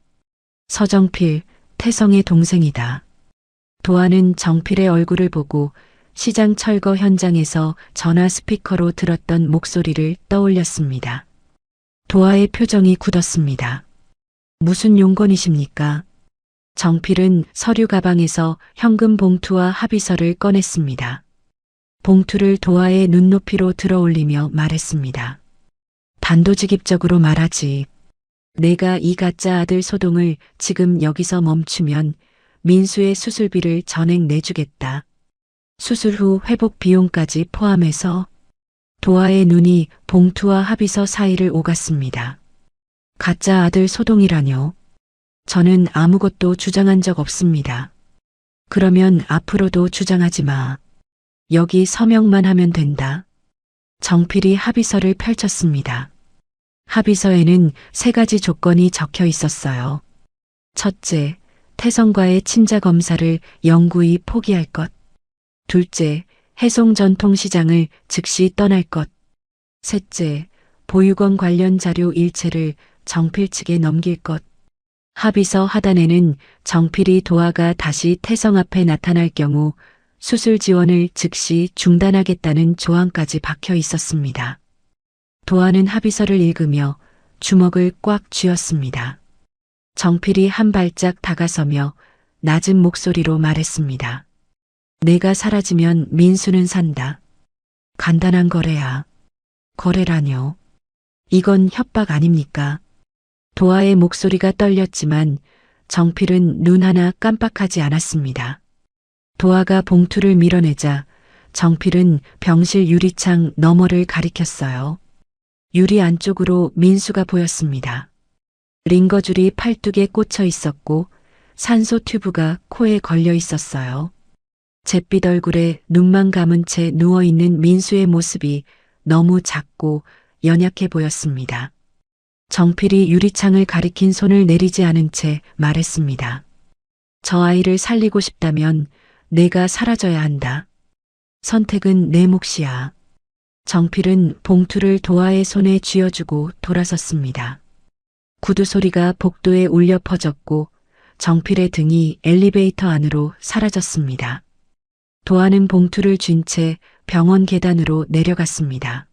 서정필, 태성의 동생이다. 도하는 정필의 얼굴을 보고 시장 철거 현장에서 전화 스피커로 들었던 목소리를 떠올렸습니다. 도하의 표정이 굳었습니다. 무슨 용건이십니까? 정필은 서류 가방에서 현금 봉투와 합의서를 꺼냈습니다. 봉투를 도하의 눈높이로 들어올리며 말했습니다. 단도직입적으로 말하지. 내가 이 가짜 아들 소동을 지금 여기서 멈추면 민수의 수술비를 전액 내주겠다. 수술 후 회복 비용까지 포함해서. 도하의 눈이 봉투와 합의서 사이를 오갔습니다. 가짜 아들 소동이라뇨. 저는 아무것도 주장한 적 없습니다. 그러면 앞으로도 주장하지 마. 여기 서명만 하면 된다. 정필이 합의서를 펼쳤습니다. 합의서에는 3가지 조건이 적혀 있었어요. 첫째, 태성과의 친자 검사를 영구히 포기할 것. 둘째, 해송 전통시장을 즉시 떠날 것. 셋째, 보육원 관련 자료 일체를 정필 측에 넘길 것. 합의서 하단에는 정필이 도하가 다시 태성 앞에 나타날 경우 수술 지원을 즉시 중단하겠다는 조항까지 박혀 있었습니다. 도하는 합의서를 읽으며 주먹을 꽉 쥐었습니다. 정필이 한 발짝 다가서며 낮은 목소리로 말했습니다. 내가 사라지면 민수는 산다. 간단한 거래야. 거래라뇨. 이건 협박 아닙니까? 도하의 목소리가 떨렸지만 정필은 눈 하나 깜빡하지 않았습니다. 도하가 봉투를 밀어내자 정필은 병실 유리창 너머를 가리켰어요. 유리 안쪽으로 민수가 보였습니다. 링거줄이 팔뚝에 꽂혀 있었고 산소 튜브가 코에 걸려 있었어요. 잿빛 얼굴에 눈만 감은 채 누워있는 민수의 모습이 너무 작고 연약해 보였습니다. 정필이 유리창을 가리킨 손을 내리지 않은 채 말했습니다. 저 아이를 살리고 싶다면 내가 사라져야 한다. 선택은 내 몫이야. 정필은 봉투를 도하의 손에 쥐어주고 돌아섰습니다. 구두 소리가 복도에 울려 퍼졌고 정필의 등이 엘리베이터 안으로 사라졌습니다. 도하는 봉투를 쥔 채 병원 계단으로 내려갔습니다.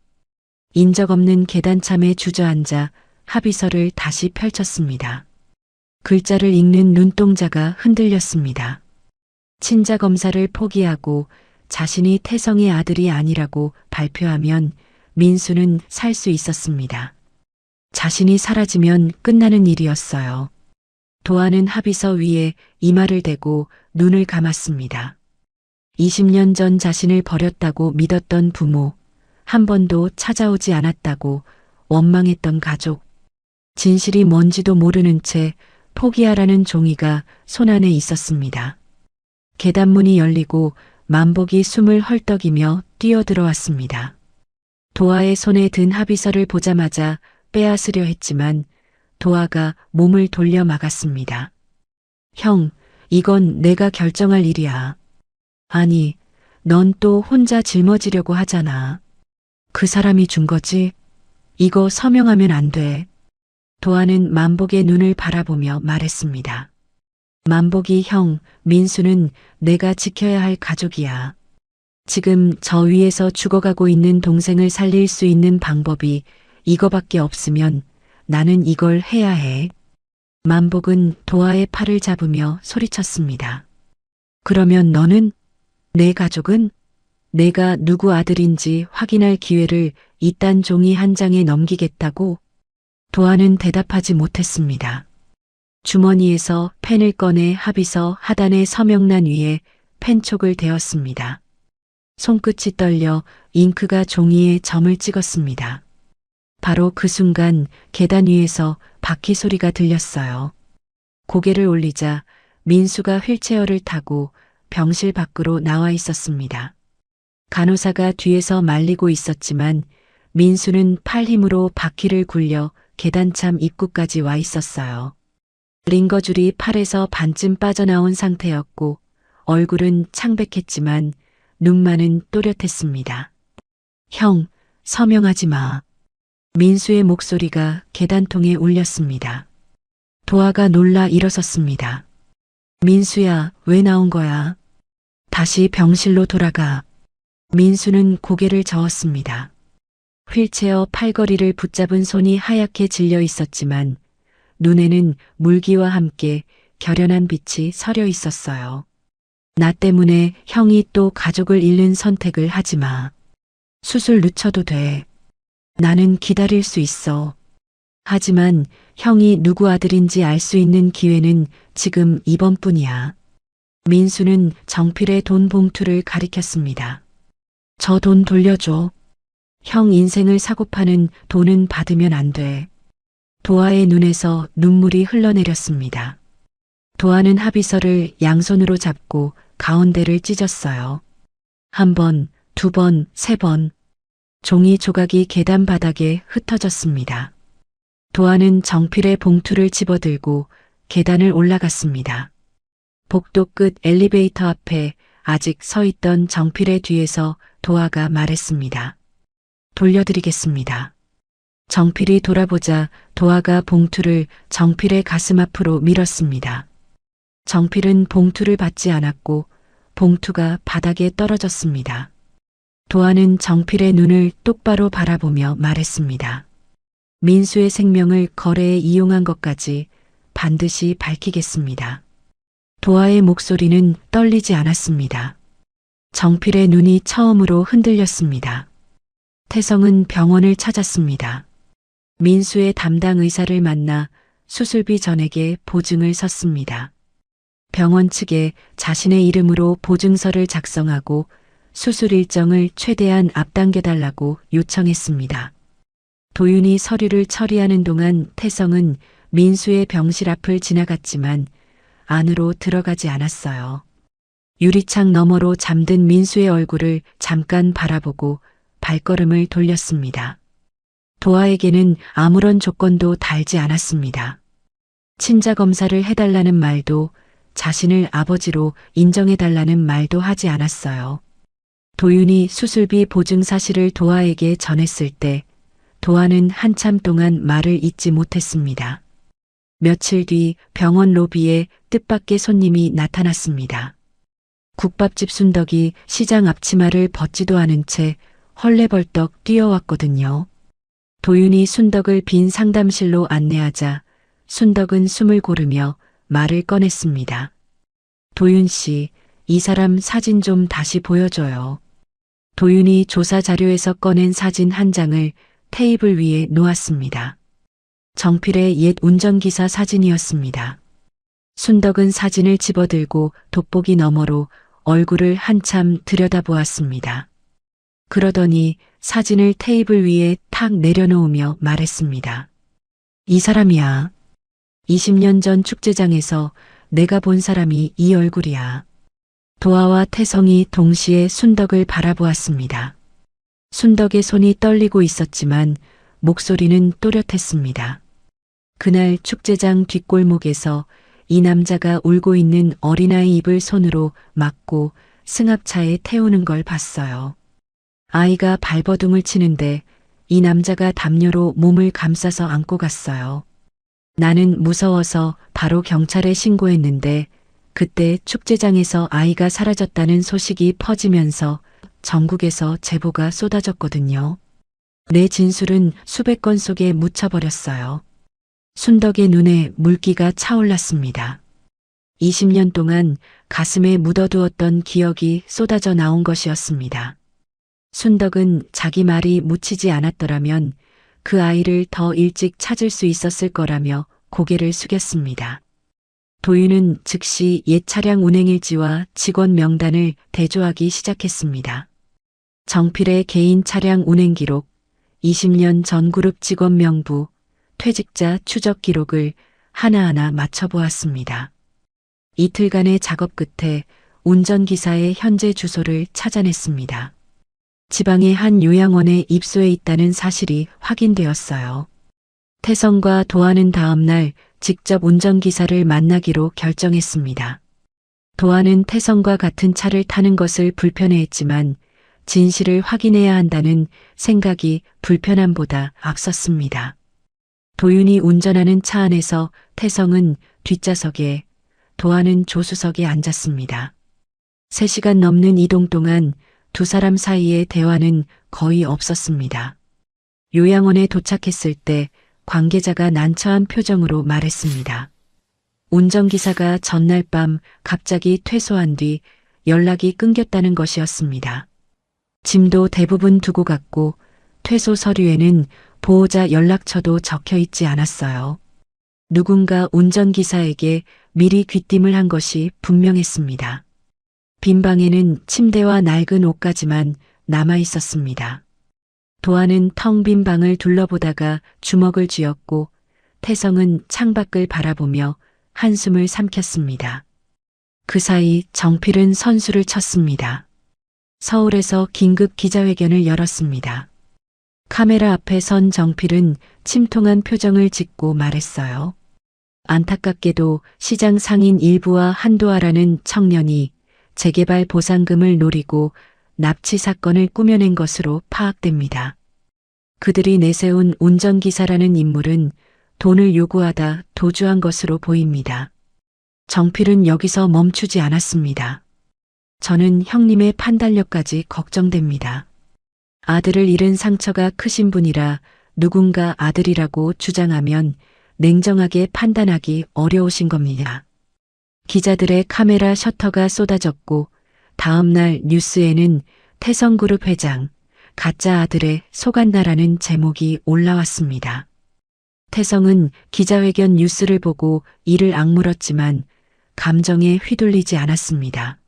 인적 없는 계단참에 주저앉아 합의서를 다시 펼쳤습니다. 글자를 읽는 눈동자가 흔들렸습니다. 친자 검사를 포기하고 자신이 태성의 아들이 아니라고 발표하면 민수는 살 수 있었습니다. 자신이 사라지면 끝나는 일이었어요. 도하는 합의서 위에 이마를 대고 눈을 감았습니다. 20년 전 자신을 버렸다고 믿었던 부모, 한 번도 찾아오지 않았다고 원망했던 가족. 진실이 뭔지도 모르는 채 포기하라는 종이가 손안에 있었습니다. 계단문이 열리고 만복이 숨을 헐떡이며 뛰어들어왔습니다. 도아의 손에 든 합의서를 보자마자 빼앗으려 했지만 도아가 몸을 돌려 막았습니다. 형, 이건 내가 결정할 일이야. 아니, 넌 또 혼자 짊어지려고 하잖아. 그 사람이 준 거지? 이거 서명하면 안 돼. 도아는 만복의 눈을 바라보며 말했습니다. 만복이 형, 민수는 내가 지켜야 할 가족이야. 지금 저 위에서 죽어가고 있는 동생을 살릴 수 있는 방법이 이거밖에 없으면 나는 이걸 해야 해. 만복은 도아의 팔을 잡으며 소리쳤습니다. 그러면 너는? 내 가족은? 내가 누구 아들인지 확인할 기회를 이딴 종이 한 장에 넘기겠다고? 도아는 대답하지 못했습니다. 주머니에서 펜을 꺼내 합의서 하단의 서명란 위에 펜촉을 대었습니다. 손끝이 떨려 잉크가 종이에 점을 찍었습니다. 바로 그 순간 계단 위에서 바퀴 소리가 들렸어요. 고개를 올리자 민수가 휠체어를 타고 병실 밖으로 나와 있었습니다. 간호사가 뒤에서 말리고 있었지만 민수는 팔 힘으로 바퀴를 굴려 계단참 입구까지 와 있었어요. 링거줄이 팔에서 반쯤 빠져나온 상태였고 얼굴은 창백했지만 눈만은 또렷했습니다. 형, 서명하지 마. 민수의 목소리가 계단통에 울렸습니다. 도아가 놀라 일어섰습니다. 민수야, 왜 나온 거야? 다시 병실로 돌아가. 민수는 고개를 저었습니다. 휠체어 팔걸이를 붙잡은 손이 하얗게 질려 있었지만 눈에는 물기와 함께 결연한 빛이 서려 있었어요. 나 때문에 형이 또 가족을 잃는 선택을 하지 마. 수술 늦춰도 돼. 나는 기다릴 수 있어. 하지만 형이 누구 아들인지 알 수 있는 기회는 지금 이번뿐이야. 민수는 정필의 돈 봉투를 가리켰습니다. 저 돈 돌려줘. 형 인생을 사고 파는 돈은 받으면 안 돼. 도아의 눈에서 눈물이 흘러내렸습니다. 도아는 합의서를 양손으로 잡고 가운데를 찢었어요. 한 번, 두 번, 세 번. 종이 조각이 계단 바닥에 흩어졌습니다. 도아는 정필의 봉투를 집어들고 계단을 올라갔습니다. 복도 끝 엘리베이터 앞에 아직 서 있던 정필의 뒤에서 도아가 말했습니다. 돌려드리겠습니다. 정필이 돌아보자 도아가 봉투를 정필의 가슴 앞으로 밀었습니다. 정필은 봉투를 받지 않았고 봉투가 바닥에 떨어졌습니다. 도아는 정필의 눈을 똑바로 바라보며 말했습니다. 민수의 생명을 거래에 이용한 것까지 반드시 밝히겠습니다. 도아의 목소리는 떨리지 않았습니다. 정필의 눈이 처음으로 흔들렸습니다. 태성은 병원을 찾았습니다. 민수의 담당 의사를 만나 수술비 전액의 보증을 섰습니다. 병원 측에 자신의 이름으로 보증서를 작성하고 수술 일정을 최대한 앞당겨달라고 요청했습니다. 도윤이 서류를 처리하는 동안 태성은 민수의 병실 앞을 지나갔지만 안으로 들어가지 않았어요. 유리창 너머로 잠든 민수의 얼굴을 잠깐 바라보고 발걸음을 돌렸습니다. 도아에게는 아무런 조건도 달지 않았습니다. 친자 검사를 해달라는 말도 자신을 아버지로 인정해달라는 말도 하지 않았어요. 도윤이 수술비 보증 사실을 도아에게 전했을 때 도아는 한참 동안 말을 잇지 못했습니다. 며칠 뒤 병원 로비에 뜻밖의 손님이 나타났습니다. 국밥집 순덕이 시장 앞치마를 벗지도 않은 채 헐레벌떡 뛰어왔거든요. 도윤이 순덕을 빈 상담실로 안내하자 순덕은 숨을 고르며 말을 꺼냈습니다. 도윤 씨, 이 사람 사진 좀 다시 보여줘요. 도윤이 조사 자료에서 꺼낸 사진 한 장을 테이블 위에 놓았습니다. 정필의 옛 운전기사 사진이었습니다. 순덕은 사진을 집어들고 돋보기 너머로 얼굴을 한참 들여다보았습니다. 그러더니 사진을 테이블 위에 탁 내려놓으며 말했습니다. 이 사람이야. 20년 전 축제장에서 내가 본 사람이 이 얼굴이야. 도아와 태성이 동시에 순덕을 바라보았습니다. 순덕의 손이 떨리고 있었지만 목소리는 또렷했습니다. 그날 축제장 뒷골목에서 이 남자가 울고 있는 어린아이 입을 손으로 막고 승합차에 태우는 걸 봤어요. 아이가 발버둥을 치는데 이 남자가 담요로 몸을 감싸서 안고 갔어요. 나는 무서워서 바로 경찰에 신고했는데 그때 축제장에서 아이가 사라졌다는 소식이 퍼지면서 전국에서 제보가 쏟아졌거든요. 내 진술은 수백 건 속에 묻혀버렸어요. 순덕의 눈에 물기가 차올랐습니다. 20년 동안 가슴에 묻어두었던 기억이 쏟아져 나온 것이었습니다. 순덕은 자기 말이 묻히지 않았더라면 그 아이를 더 일찍 찾을 수 있었을 거라며 고개를 숙였습니다. 도윤은 즉시 옛 차량 운행일지와 직원 명단을 대조하기 시작했습니다. 정필의 개인 차량 운행 기록, 20년 전 그룹 직원 명부, 퇴직자 추적 기록을 하나하나 맞춰보았습니다. 이틀간의 작업 끝에 운전기사의 현재 주소를 찾아냈습니다. 지방의 한 요양원에 입소해 있다는 사실이 확인되었어요. 태성과 도하는 다음 날 직접 운전기사를 만나기로 결정했습니다. 도하는 태성과 같은 차를 타는 것을 불편해했지만 진실을 확인해야 한다는 생각이 불편함보다 앞섰습니다. 도윤이 운전하는 차 안에서 태성은 뒷좌석에, 도하는 조수석에 앉았습니다. 3시간 넘는 이동 동안 두 사람 사이의 대화는 거의 없었습니다. 요양원에 도착했을 때 관계자가 난처한 표정으로 말했습니다. 운전기사가 전날 밤 갑자기 퇴소한 뒤 연락이 끊겼다는 것이었습니다. 짐도 대부분 두고 갔고 퇴소 서류에는 보호자 연락처도 적혀 있지 않았어요. 누군가 운전기사에게 미리 귀띔을 한 것이 분명했습니다. 빈 방에는 침대와 낡은 옷까지만 남아 있었습니다. 도하는 텅 빈 방을 둘러보다가 주먹을 쥐었고 태성은 창밖을 바라보며 한숨을 삼켰습니다. 그 사이 정필은 선수를 쳤습니다. 서울에서 긴급 기자회견을 열었습니다. 카메라 앞에 선 정필은 침통한 표정을 짓고 말했어요. 안타깝게도 시장 상인 일부와 한도아라는 청년이 재개발 보상금을 노리고 납치 사건을 꾸며낸 것으로 파악됩니다. 그들이 내세운 운전기사라는 인물은 돈을 요구하다 도주한 것으로 보입니다. 정필은 여기서 멈추지 않았습니다. 저는 형님의 판단력까지 걱정됩니다. 아들을 잃은 상처가 크신 분이라 누군가 아들이라고 주장하면 냉정하게 판단하기 어려우신 겁니다. 기자들의 카메라 셔터가 쏟아졌고 다음 날 뉴스에는 태성그룹 회장, 가짜 아들의 속았나라는 제목이 올라왔습니다. 태성은 기자회견 뉴스를 보고 이를 악물었지만 감정에 휘둘리지 않았습니다.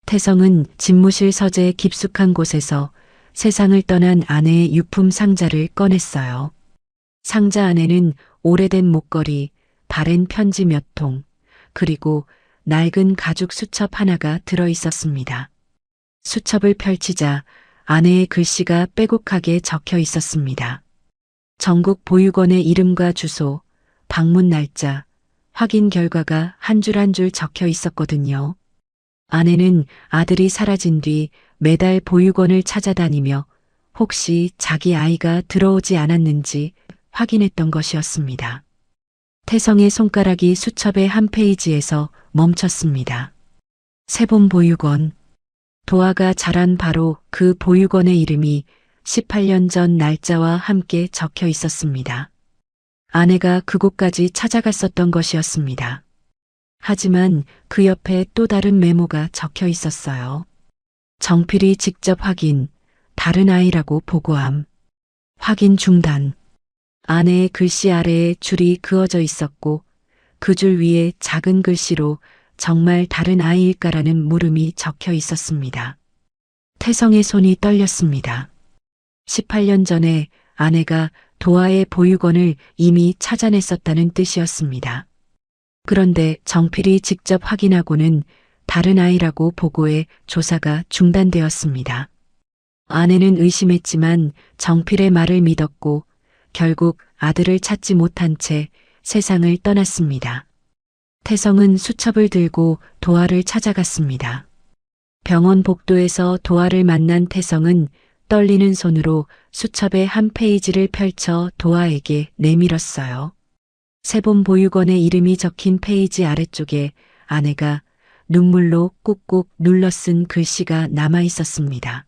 태성은 집무실 서재 깊숙한 곳에서 세상을 떠난 아내의 유품 상자를 꺼냈어요. 상자 안에는 오래된 목걸이, 바랜 편지 몇 통, 그리고 낡은 가죽 수첩 하나가 들어 있었습니다. 수첩을 펼치자 아내의 글씨가 빼곡하게 적혀 있었습니다. 전국 보육원의 이름과 주소, 방문 날짜, 확인 결과가 한 줄 한 줄 적혀 있었거든요. 아내는 아들이 사라진 뒤 매달 보육원을 찾아다니며 혹시 자기 아이가 들어오지 않았는지 확인했던 것이었습니다. 태성의 손가락이 수첩의 한 페이지에서 멈췄습니다. 세봄 보육원. 도아가 자란 바로 그 보육원의 이름이 18년 전 날짜와 함께 적혀 있었습니다. 아내가 그곳까지 찾아갔었던 것이었습니다. 하지만 그 옆에 또 다른 메모가 적혀 있었어요. 정필이 직접 확인, 다른 아이라고 보고함. 확인 중단. 아내의 글씨 아래에 줄이 그어져 있었고 그 줄 위에 작은 글씨로 정말 다른 아이일까라는 물음이 적혀 있었습니다. 태성의 손이 떨렸습니다. 18년 전에 아내가 도화의 보유권을 이미 찾아냈었다는 뜻이었습니다. 그런데 정필이 직접 확인하고는 다른 아이라고 보고해 조사가 중단되었습니다. 아내는 의심했지만 정필의 말을 믿었고 결국 아들을 찾지 못한 채 세상을 떠났습니다. 태성은 수첩을 들고 도화를 찾아갔습니다. 병원 복도에서 도화를 만난 태성은 떨리는 손으로 수첩의 한 페이지를 펼쳐 도화에게 내밀었어요. 세본 보육원의 이름이 적힌 페이지 아래쪽에 아내가 눈물로 꾹꾹 눌러 쓴 글씨가 남아 있었습니다.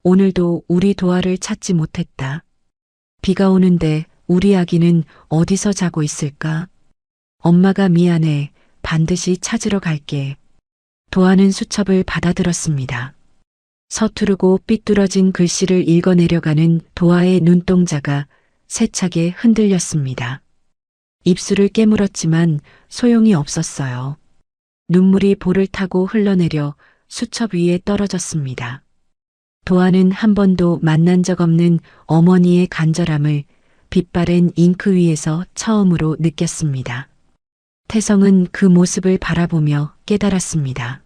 오늘도 우리 도화를 찾지 못했다. 비가 오는데 우리 아기는 어디서 자고 있을까? 엄마가 미안해. 반드시 찾으러 갈게. 도화는 수첩을 받아들었습니다. 서투르고 삐뚤어진 글씨를 읽어내려가는 도화의 눈동자가 세차게 흔들렸습니다. 입술을 깨물었지만 소용이 없었어요. 눈물이 볼을 타고 흘러내려 수첩 위에 떨어졌습니다. 도화는 한 번도 만난 적 없는 어머니의 간절함을 빛바랜 잉크 위에서 처음으로 느꼈습니다. 태성은 그 모습을 바라보며 깨달았습니다.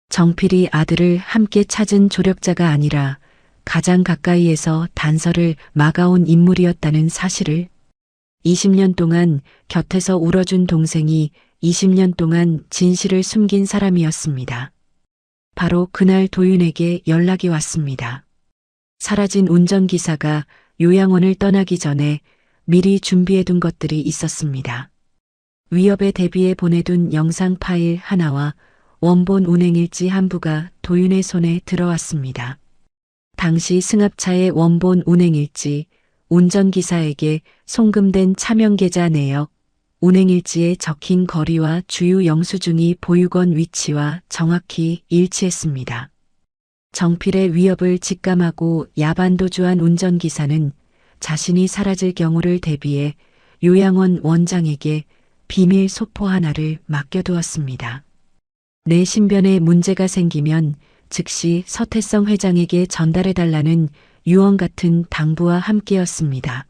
정필이 아들을 함께 찾은 조력자가 아니라 가장 가까이에서 단서를 막아온 인물이었다는 사실을, 20년 동안 곁에서 울어준 동생이 20년 동안 진실을 숨긴 사람이었습니다. 바로 그날 도윤에게 연락이 왔습니다. 사라진 운전기사가 요양원을 떠나기 전에 미리 준비해둔 것들이 있었습니다. 위협에 대비해 보내둔 영상 파일 하나와 원본 운행일지 한 부가 도윤의 손에 들어왔습니다. 당시 승합차의 원본 운행일지, 운전기사에게 송금된 차명계좌 내역, 운행일지에 적힌 거리와 주유 영수증이 보육원 위치와 정확히 일치했습니다. 정필의 위협을 직감하고 야반도주한 운전기사는 자신이 사라질 경우를 대비해 요양원 원장에게 비밀 소포 하나를 맡겨두었습니다. 내 신변에 문제가 생기면 즉시 서태성 회장에게 전달해달라는 유언 같은 당부와 함께였습니다.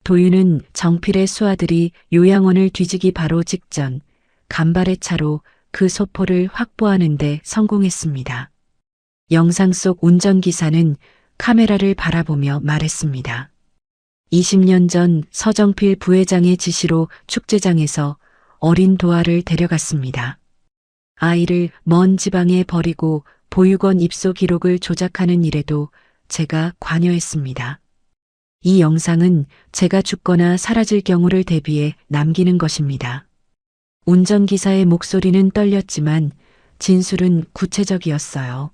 도윤은 정필의 수하들이 요양원을 뒤지기 바로 직전 간발의 차로 그 소포를 확보하는 데 성공했습니다. 영상 속 운전기사는 카메라를 바라보며 말했습니다. 20년 전 서정필 부회장의 지시로 축제장에서 어린 도화를 데려갔습니다. 아이를 먼 지방에 버리고 보육원 입소 기록을 조작하는 일에도 제가 관여했습니다. 이 영상은 제가 죽거나 사라질 경우를 대비해 남기는 것입니다. 운전기사의 목소리는 떨렸지만 진술은 구체적이었어요.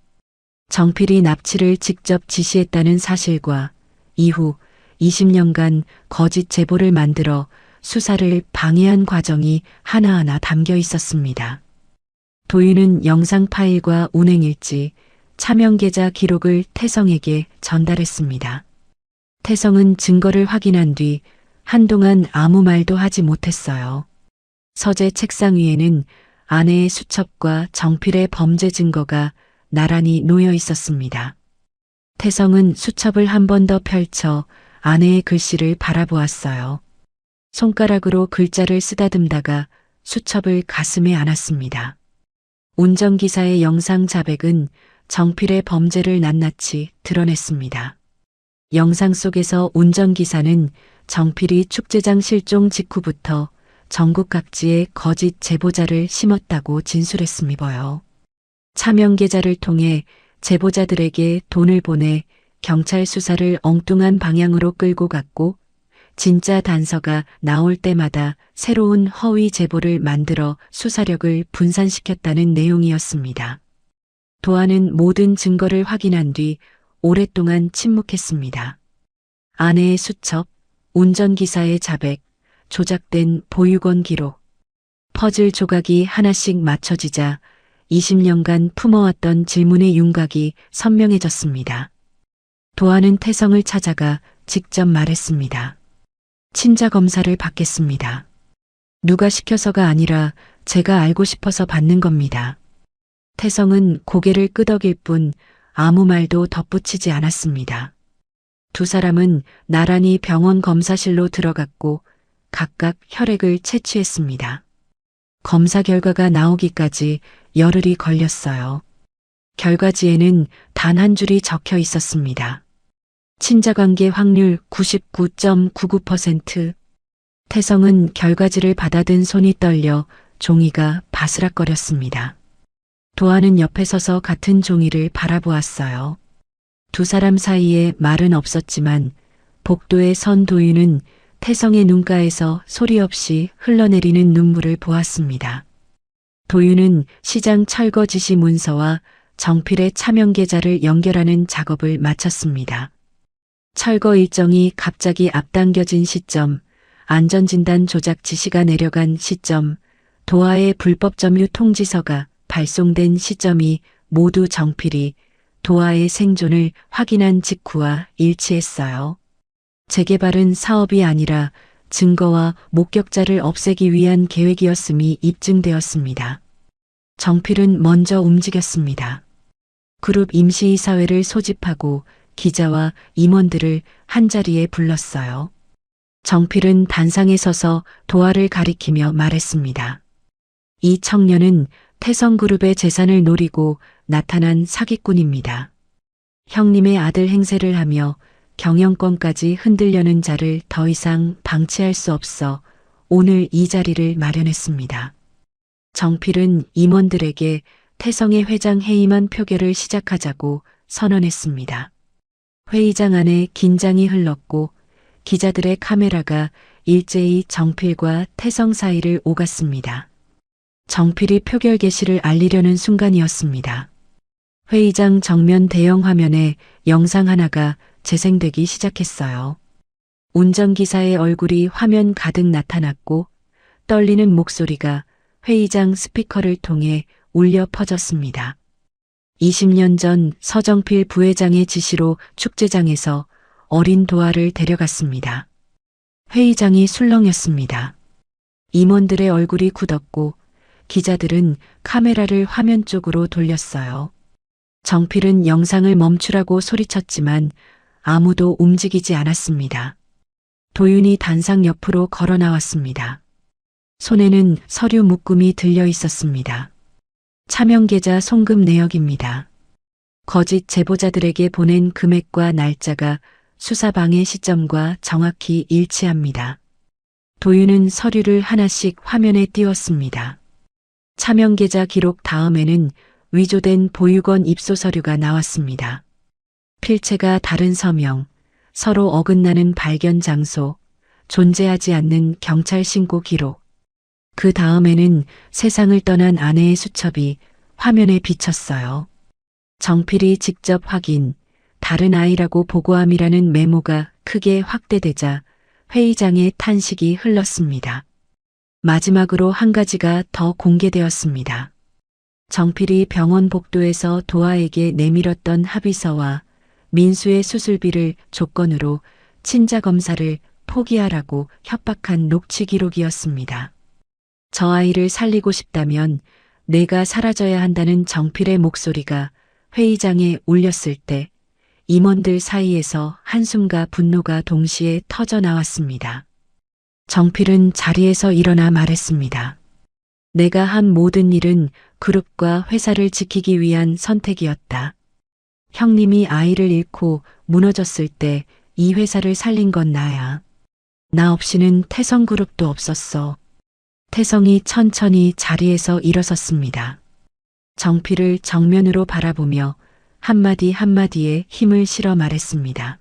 정필이 납치를 직접 지시했다는 사실과 이후 20년간 거짓 제보를 만들어 수사를 방해한 과정이 하나하나 담겨 있었습니다. 도윤은 영상 파일과 운행일지, 차명계좌 기록을 태성에게 전달했습니다. 태성은 증거를 확인한 뒤 한동안 아무 말도 하지 못했어요. 서재 책상 위에는 아내의 수첩과 정필의 범죄 증거가 나란히 놓여 있었습니다. 태성은 수첩을 한 번 더 펼쳐 아내의 글씨를 바라보았어요. 손가락으로 글자를 쓰다듬다가 수첩을 가슴에 안았습니다. 운전기사의 영상 자백은 정필의 범죄를 낱낱이 드러냈습니다. 영상 속에서 운전기사는 정필이 축제장 실종 직후부터 전국 각지에 거짓 제보자를 심었다고 진술했음이어요. 차명계좌를 통해 제보자들에게 돈을 보내 경찰 수사를 엉뚱한 방향으로 끌고 갔고 진짜 단서가 나올 때마다 새로운 허위 제보를 만들어 수사력을 분산시켰다는 내용이었습니다. 도화는 모든 증거를 확인한 뒤 오랫동안 침묵했습니다. 아내의 수첩, 운전기사의 자백, 조작된 보육원 기록, 퍼즐 조각이 하나씩 맞춰지자 20년간 품어왔던 질문의 윤곽이 선명해졌습니다. 도화는 태성을 찾아가 직접 말했습니다. 친자 검사를 받겠습니다. 누가 시켜서가 아니라 제가 알고 싶어서 받는 겁니다. 태성은 고개를 끄덕일 뿐 아무 말도 덧붙이지 않았습니다. 두 사람은 나란히 병원 검사실로 들어갔고 각각 혈액을 채취했습니다. 검사 결과가 나오기까지 열흘이 걸렸어요. 결과지에는 단 한 줄이 적혀 있었습니다. 친자관계 확률 99.99%. 태성은 결과지를 받아든 손이 떨려 종이가 바스락거렸습니다. 도아는 옆에 서서 같은 종이를 바라보았어요. 두 사람 사이에 말은 없었지만 복도에 선 도윤은 태성의 눈가에서 소리 없이 흘러내리는 눈물을 보았습니다. 도윤은 시장 철거 지시 문서와 정필의 차명 계좌를 연결하는 작업을 마쳤습니다. 철거 일정이 갑자기 앞당겨진 시점, 안전진단 조작 지시가 내려간 시점, 도하의 불법 점유 통지서가 발송된 시점이 모두 정필이 도하의 생존을 확인한 직후와 일치했어요. 재개발은 사업이 아니라 증거와 목격자를 없애기 위한 계획이었음이 입증되었습니다. 정필은 먼저 움직였습니다. 그룹 임시이사회를 소집하고 기자와 임원들을 한자리에 불렀어요. 정필은 단상에 서서 도하를 가리키며 말했습니다. 이 청년은 태성그룹의 재산을 노리고 나타난 사기꾼입니다. 형님의 아들 행세를 하며 경영권까지 흔들려는 자를 더 이상 방치할 수 없어 오늘 이 자리를 마련했습니다. 정필은 임원들에게 태성의 회장 해임안 표결을 시작하자고 선언했습니다. 회의장 안에 긴장이 흘렀고 기자들의 카메라가 일제히 정필과 태성 사이를 오갔습니다. 정필이 표결 개시를 알리려는 순간이었습니다. 회의장 정면 대형 화면에 영상 하나가 재생되기 시작했어요. 운전기사의 얼굴이 화면 가득 나타났고 떨리는 목소리가 회의장 스피커를 통해 울려 퍼졌습니다. 20년 전 서정필 부회장의 지시로 축제장에서 어린 도하를 데려갔습니다. 회의장이 술렁였습니다. 임원들의 얼굴이 굳었고 기자들은 카메라를 화면 쪽으로 돌렸어요. 정필은 영상을 멈추라고 소리쳤지만 아무도 움직이지 않았습니다. 도윤이 단상 옆으로 걸어 나왔습니다. 손에는 서류 묶음이 들려 있었습니다. 차명계좌 송금 내역입니다. 거짓 제보자들에게 보낸 금액과 날짜가 수사방해 시점과 정확히 일치합니다. 도윤은 서류를 하나씩 화면에 띄웠습니다. 차명계좌 기록 다음에는 위조된 보육원 입소 서류가 나왔습니다. 필체가 다른 서명, 서로 어긋나는 발견 장소, 존재하지 않는 경찰 신고 기록. 그 다음에는 세상을 떠난 아내의 수첩이 화면에 비쳤어요. 정필이 직접 확인, 다른 아이라고 보고함이라는 메모가 크게 확대되자 회의장의 탄식이 흘렀습니다. 마지막으로 한 가지가 더 공개되었습니다. 정필이 병원 복도에서 도하에게 내밀었던 합의서와 민수의 수술비를 조건으로 친자 검사를 포기하라고 협박한 녹취 기록이었습니다. 저 아이를 살리고 싶다면 내가 사라져야 한다는 정필의 목소리가 회의장에 울렸을 때 임원들 사이에서 한숨과 분노가 동시에 터져 나왔습니다. 정필은 자리에서 일어나 말했습니다. 내가 한 모든 일은 그룹과 회사를 지키기 위한 선택이었다. 형님이 아이를 잃고 무너졌을 때 이 회사를 살린 건 나야. 나 없이는 태성그룹도 없었어. 태성이 천천히 자리에서 일어섰습니다. 정필을 정면으로 바라보며 한마디 한마디에 힘을 실어 말했습니다.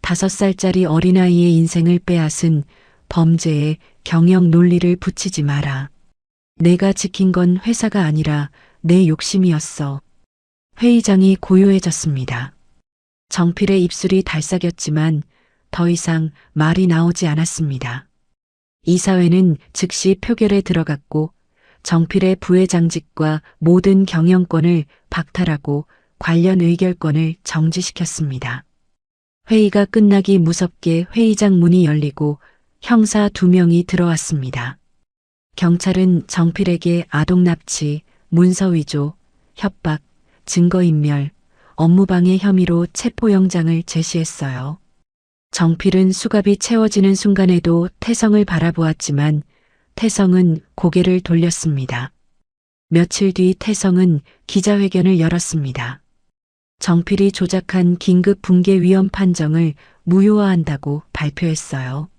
5살짜리 어린아이의 인생을 빼앗은 범죄에 경영 논리를 붙이지 마라. 내가 지킨 건 회사가 아니라 내 욕심이었어. 회의장이 고요해졌습니다. 정필의 입술이 달싹였지만 더 이상 말이 나오지 않았습니다. 이사회는 즉시 표결에 들어갔고 정필의 부회장직과 모든 경영권을 박탈하고 관련 의결권을 정지시켰습니다. 회의가 끝나기 무섭게 회의장 문이 열리고 형사 2명이 들어왔습니다. 경찰은 정필에게 아동납치, 문서위조, 협박, 증거인멸, 업무방해 혐의로 체포영장을 제시했어요. 정필은 수갑이 채워지는 순간에도 태성을 바라보았지만 태성은 고개를 돌렸습니다. 며칠 뒤 태성은 기자회견을 열었습니다. 정필이 조작한 긴급 붕괴 위험 판정을 무효화한다고 발표했어요.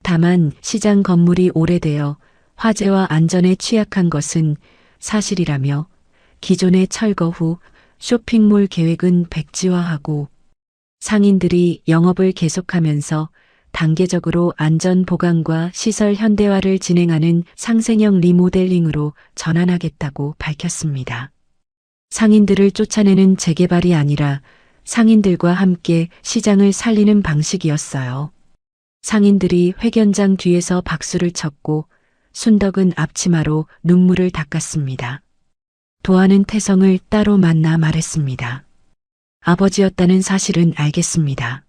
다만 시장 건물이 오래되어 화재와 안전에 취약한 것은 사실이라며 기존의 철거 후 쇼핑몰 계획은 백지화하고 상인들이 영업을 계속하면서 단계적으로 안전 보강과 시설 현대화를 진행하는 상생형 리모델링으로 전환하겠다고 밝혔습니다. 상인들을 쫓아내는 재개발이 아니라 상인들과 함께 시장을 살리는 방식이었어요. 상인들이 회견장 뒤에서 박수를 쳤고 순덕은 앞치마로 눈물을 닦았습니다. 도하는 태성을 따로 만나 말했습니다. 아버지였다는 사실은 알겠습니다.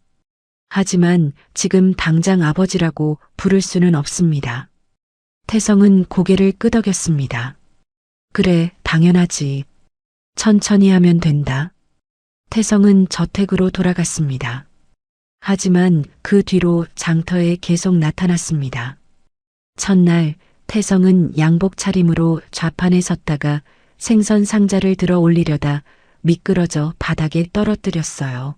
하지만 지금 당장 아버지라고 부를 수는 없습니다. 태성은 고개를 끄덕였습니다. 그래, 당연하지. 천천히 하면 된다. 태성은 저택으로 돌아갔습니다. 하지만 그 뒤로 장터에 계속 나타났습니다. 첫날 태성은 양복 차림으로 좌판에 섰다가 생선 상자를 들어 올리려다 미끄러져 바닥에 떨어뜨렸어요.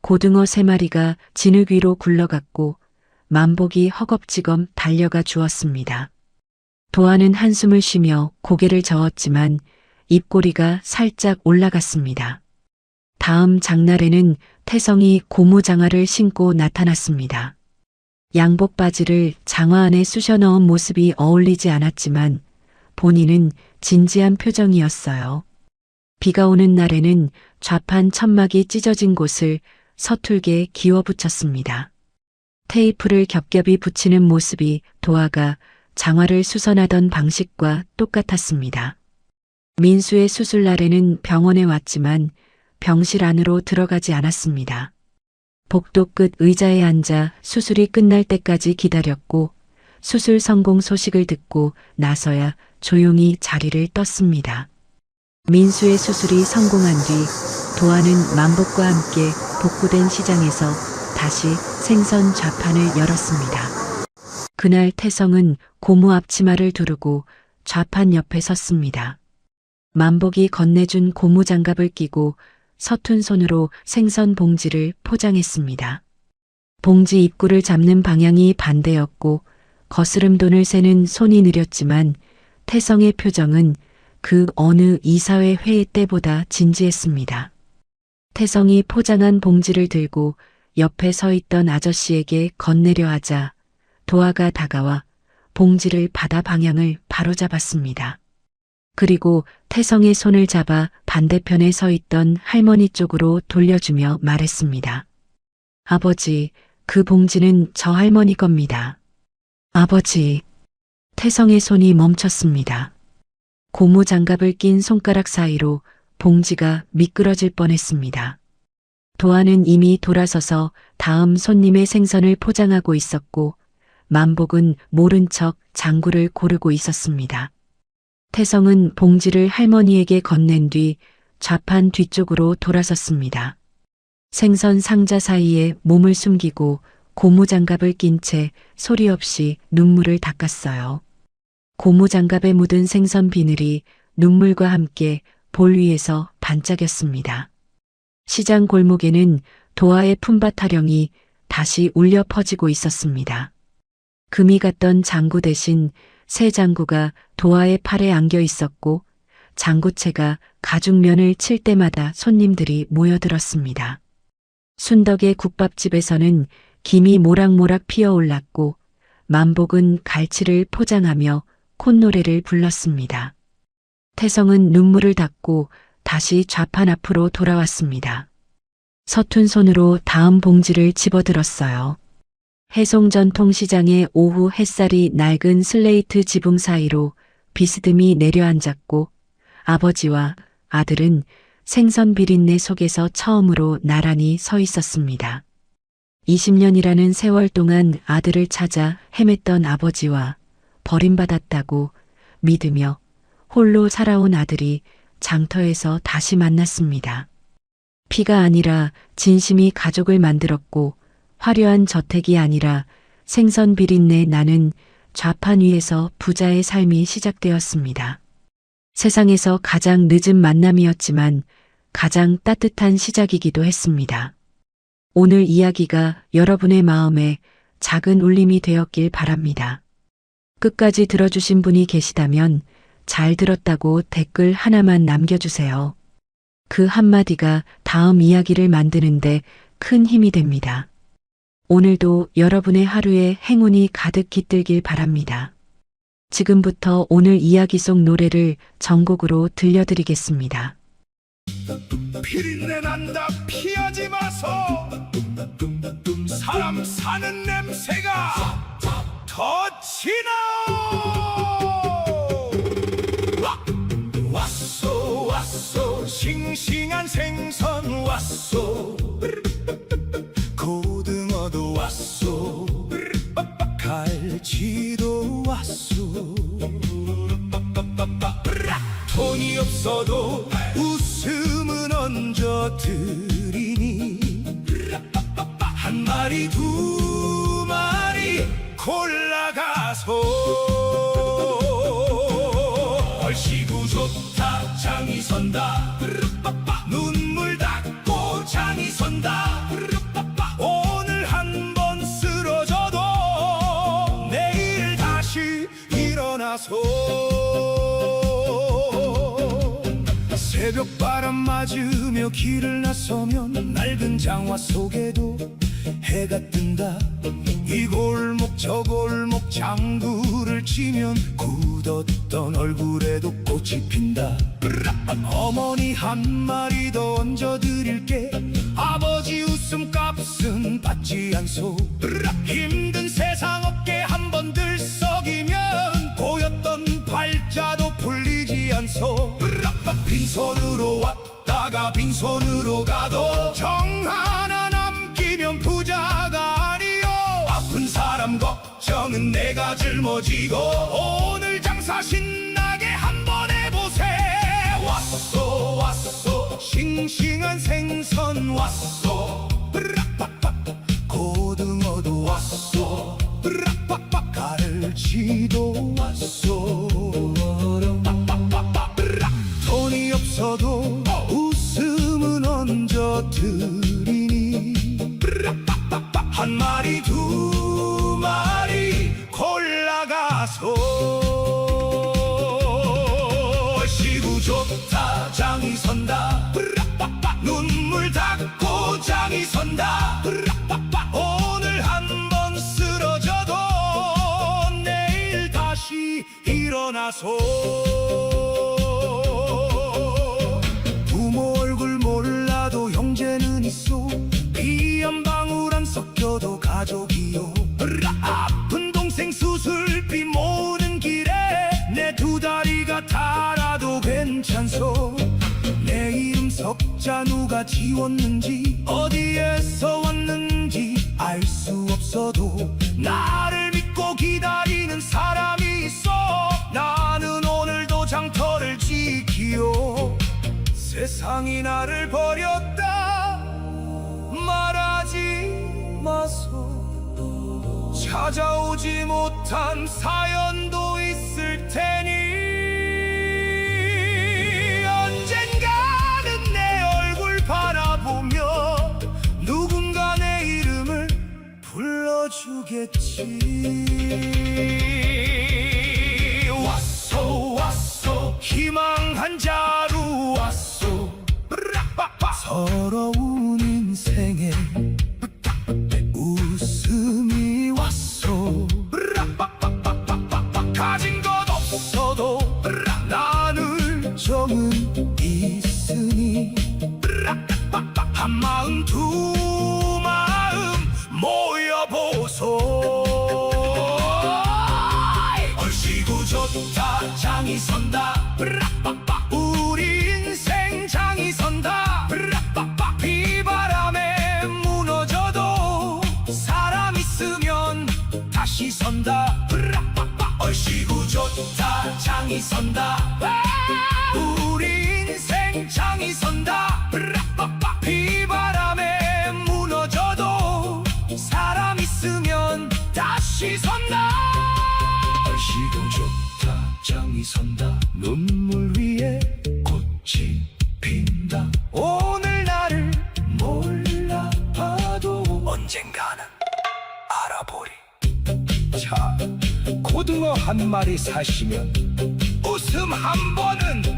고등어 3마리가 진흙 위로 굴러갔고 만복이 허겁지겁 달려가 주었습니다. 도하는 한숨을 쉬며 고개를 저었지만 입꼬리가 살짝 올라갔습니다. 다음 장날에는 태성이 고무장화를 신고 나타났습니다. 양복 바지를 장화 안에 쑤셔 넣은 모습이 어울리지 않았지만 본인은 진지한 표정이었어요. 비가 오는 날에는 좌판 천막이 찢어진 곳을 서툴게 기워 붙였습니다. 테이프를 겹겹이 붙이는 모습이 도하가 장화를 수선하던 방식과 똑같았습니다. 민수의 수술 날에는 병원에 왔지만 병실 안으로 들어가지 않았습니다. 복도 끝 의자에 앉아 수술이 끝날 때까지 기다렸고 수술 성공 소식을 듣고 나서야 조용히 자리를 떴습니다. 민수의 수술이 성공한 뒤 도하는 만복과 함께 복구된 시장에서 다시 생선 좌판을 열었습니다. 그날 태성은 고무 앞치마를 두르고 좌판 옆에 섰습니다. 만복이 건네준 고무 장갑을 끼고 서툰 손으로 생선 봉지를 포장했습니다. 봉지 입구를 잡는 방향이 반대였고 거스름돈을 세는 손이 느렸지만 태성의 표정은 그 어느 이사회 회의 때보다 진지했습니다. 태성이 포장한 봉지를 들고 옆에 서 있던 아저씨에게 건네려 하자 도하가 다가와 봉지를 받아 방향을 바로잡았습니다. 그리고 태성의 손을 잡아 반대편에 서 있던 할머니 쪽으로 돌려주며 말했습니다. 아버지, 그 봉지는 저 할머니 겁니다. 아버지. 태성의 손이 멈췄습니다. 고무 장갑을 낀 손가락 사이로 봉지가 미끄러질 뻔했습니다. 도하는 이미 돌아서서 다음 손님의 생선을 포장하고 있었고 만복은 모른 척 장구를 고르고 있었습니다. 태성은 봉지를 할머니에게 건넨 뒤 좌판 뒤쪽으로 돌아섰습니다. 생선 상자 사이에 몸을 숨기고 고무장갑을 낀 채 소리 없이 눈물을 닦았어요. 고무장갑에 묻은 생선 비늘이 눈물과 함께 볼 위에서 반짝였습니다. 시장 골목에는 도하의 품바 타령이 다시 울려 퍼지고 있었습니다. 금이 갔던 장구 대신 새 장구가 도하의 팔에 안겨 있었고 장구채가 가죽면을 칠 때마다 손님들이 모여들었습니다. 순덕의 국밥집에서는 김이 모락모락 피어올랐고 만복은 갈치를 포장하며 콧노래를 불렀습니다. 태성은 눈물을 닦고 다시 좌판 앞으로 돌아왔습니다. 서툰 손으로 다음 봉지를 집어들었어요. 해송전통시장의 오후 햇살이 낡은 슬레이트 지붕 사이로 비스듬히 내려앉았고 아버지와 아들은 생선 비린내 속에서 처음으로 나란히 서 있었습니다. 20년이라는 세월 동안 아들을 찾아 헤맸던 아버지와 버림받았다고 믿으며 홀로 살아온 아들이 장터에서 다시 만났습니다. 피가 아니라 진심이 가족을 만들었고 화려한 저택이 아니라 생선 비린내 나는 좌판 위에서 부자의 삶이 시작되었습니다. 세상에서 가장 늦은 만남이었지만 가장 따뜻한 시작이기도 했습니다. 오늘 이야기가 여러분의 마음에 작은 울림이 되었길 바랍니다. 끝까지 들어주신 분이 계시다면 잘 들었다고 댓글 하나만 남겨주세요. 그 한마디가 다음 이야기를 만드는데 큰 힘이 됩니다. 오늘도 여러분의 하루에 행운이 가득 깃들길 바랍니다. 지금부터 오늘 이야기 속 노래를 전곡으로 들려드리겠습니다. 비린내 난다 피하지 마소. 사람 사는 냄새가 더 진하오. 왔소 왔소 싱싱한 생선 왔소. 고등어도 왔소. 갈치도 왔소. 돈이 없어도 웃음은 얹어드리니 한 마리 두 마리 골라가소. 얼씨구 좋다 장이 선다. 눈물 닦고 장이 선다. 오늘 한 번 쓰러져도 내일 다시 일어나소. 새벽바람 맞으며 길을 나서면 낡은 장화 속에도 해가 뜬다. 이 골목 저 골목 장구를 치면 굳었던 얼굴에도 꽃이 핀다. 어머니 한 마리 더 얹어드릴게. 아버지 웃음값은 받지 않소. 힘든 세상 어깨 한 번 들썩이면 고였던 팔자도 풀리지 않소. 빈손으로 왔다가 빈손으로 가도 정 하나 남기면 부자가 아니요. 아픈 사람 걱정은 내가 짊어지고 오늘 장사 신나게 한번 해보세. 왔소 왔소 싱싱한 생선 왔소. 고등어도 왔소. 갈치도 왔소. 돈이 없어도 웃음은 얹어드리니 한 마리 두 마리 골라가소. 얼씨구 좋다 장이 선다. 눈물 닦고 장이 선다. 오늘 한 번 쓰러져도 내일 다시 일어나소. 부모 얼굴 몰라도 형제는 있어. 피 한 방울 안 섞여도 가족이요. 아픈 동생 수술비 모으는 길에 내 두 다리가 달아도 괜찮소. 내 이름 석자 누가 지웠는지 어디에서 왔는지 알 수 없어도 나를 믿고 기다리는 사람이 있어. 나는 오늘도 장터를 지키요. 세상이 나를 버렸다 말하지 마소. 찾아오지 못한 사연도 있을 테니 언젠가는 내 얼굴 바라보며 누군가 내 이름을 불러주겠지. 왔소 왔소 희망한 자루 왔소. 서러운 인생에 웃음이 왔소. 가진 것 없어도 나눌 정은 있으니 한 마음 두 마음 모여보소. 얼씨구 좋다 장이 선다. 우리 인생 장이 선다. 비바람에 무너져도 사람 있으면 다시 선다. 얼씨구 좋다 장이 선다. 우리 인생 장이 선다. 한 마리 사시면 웃음 한 번은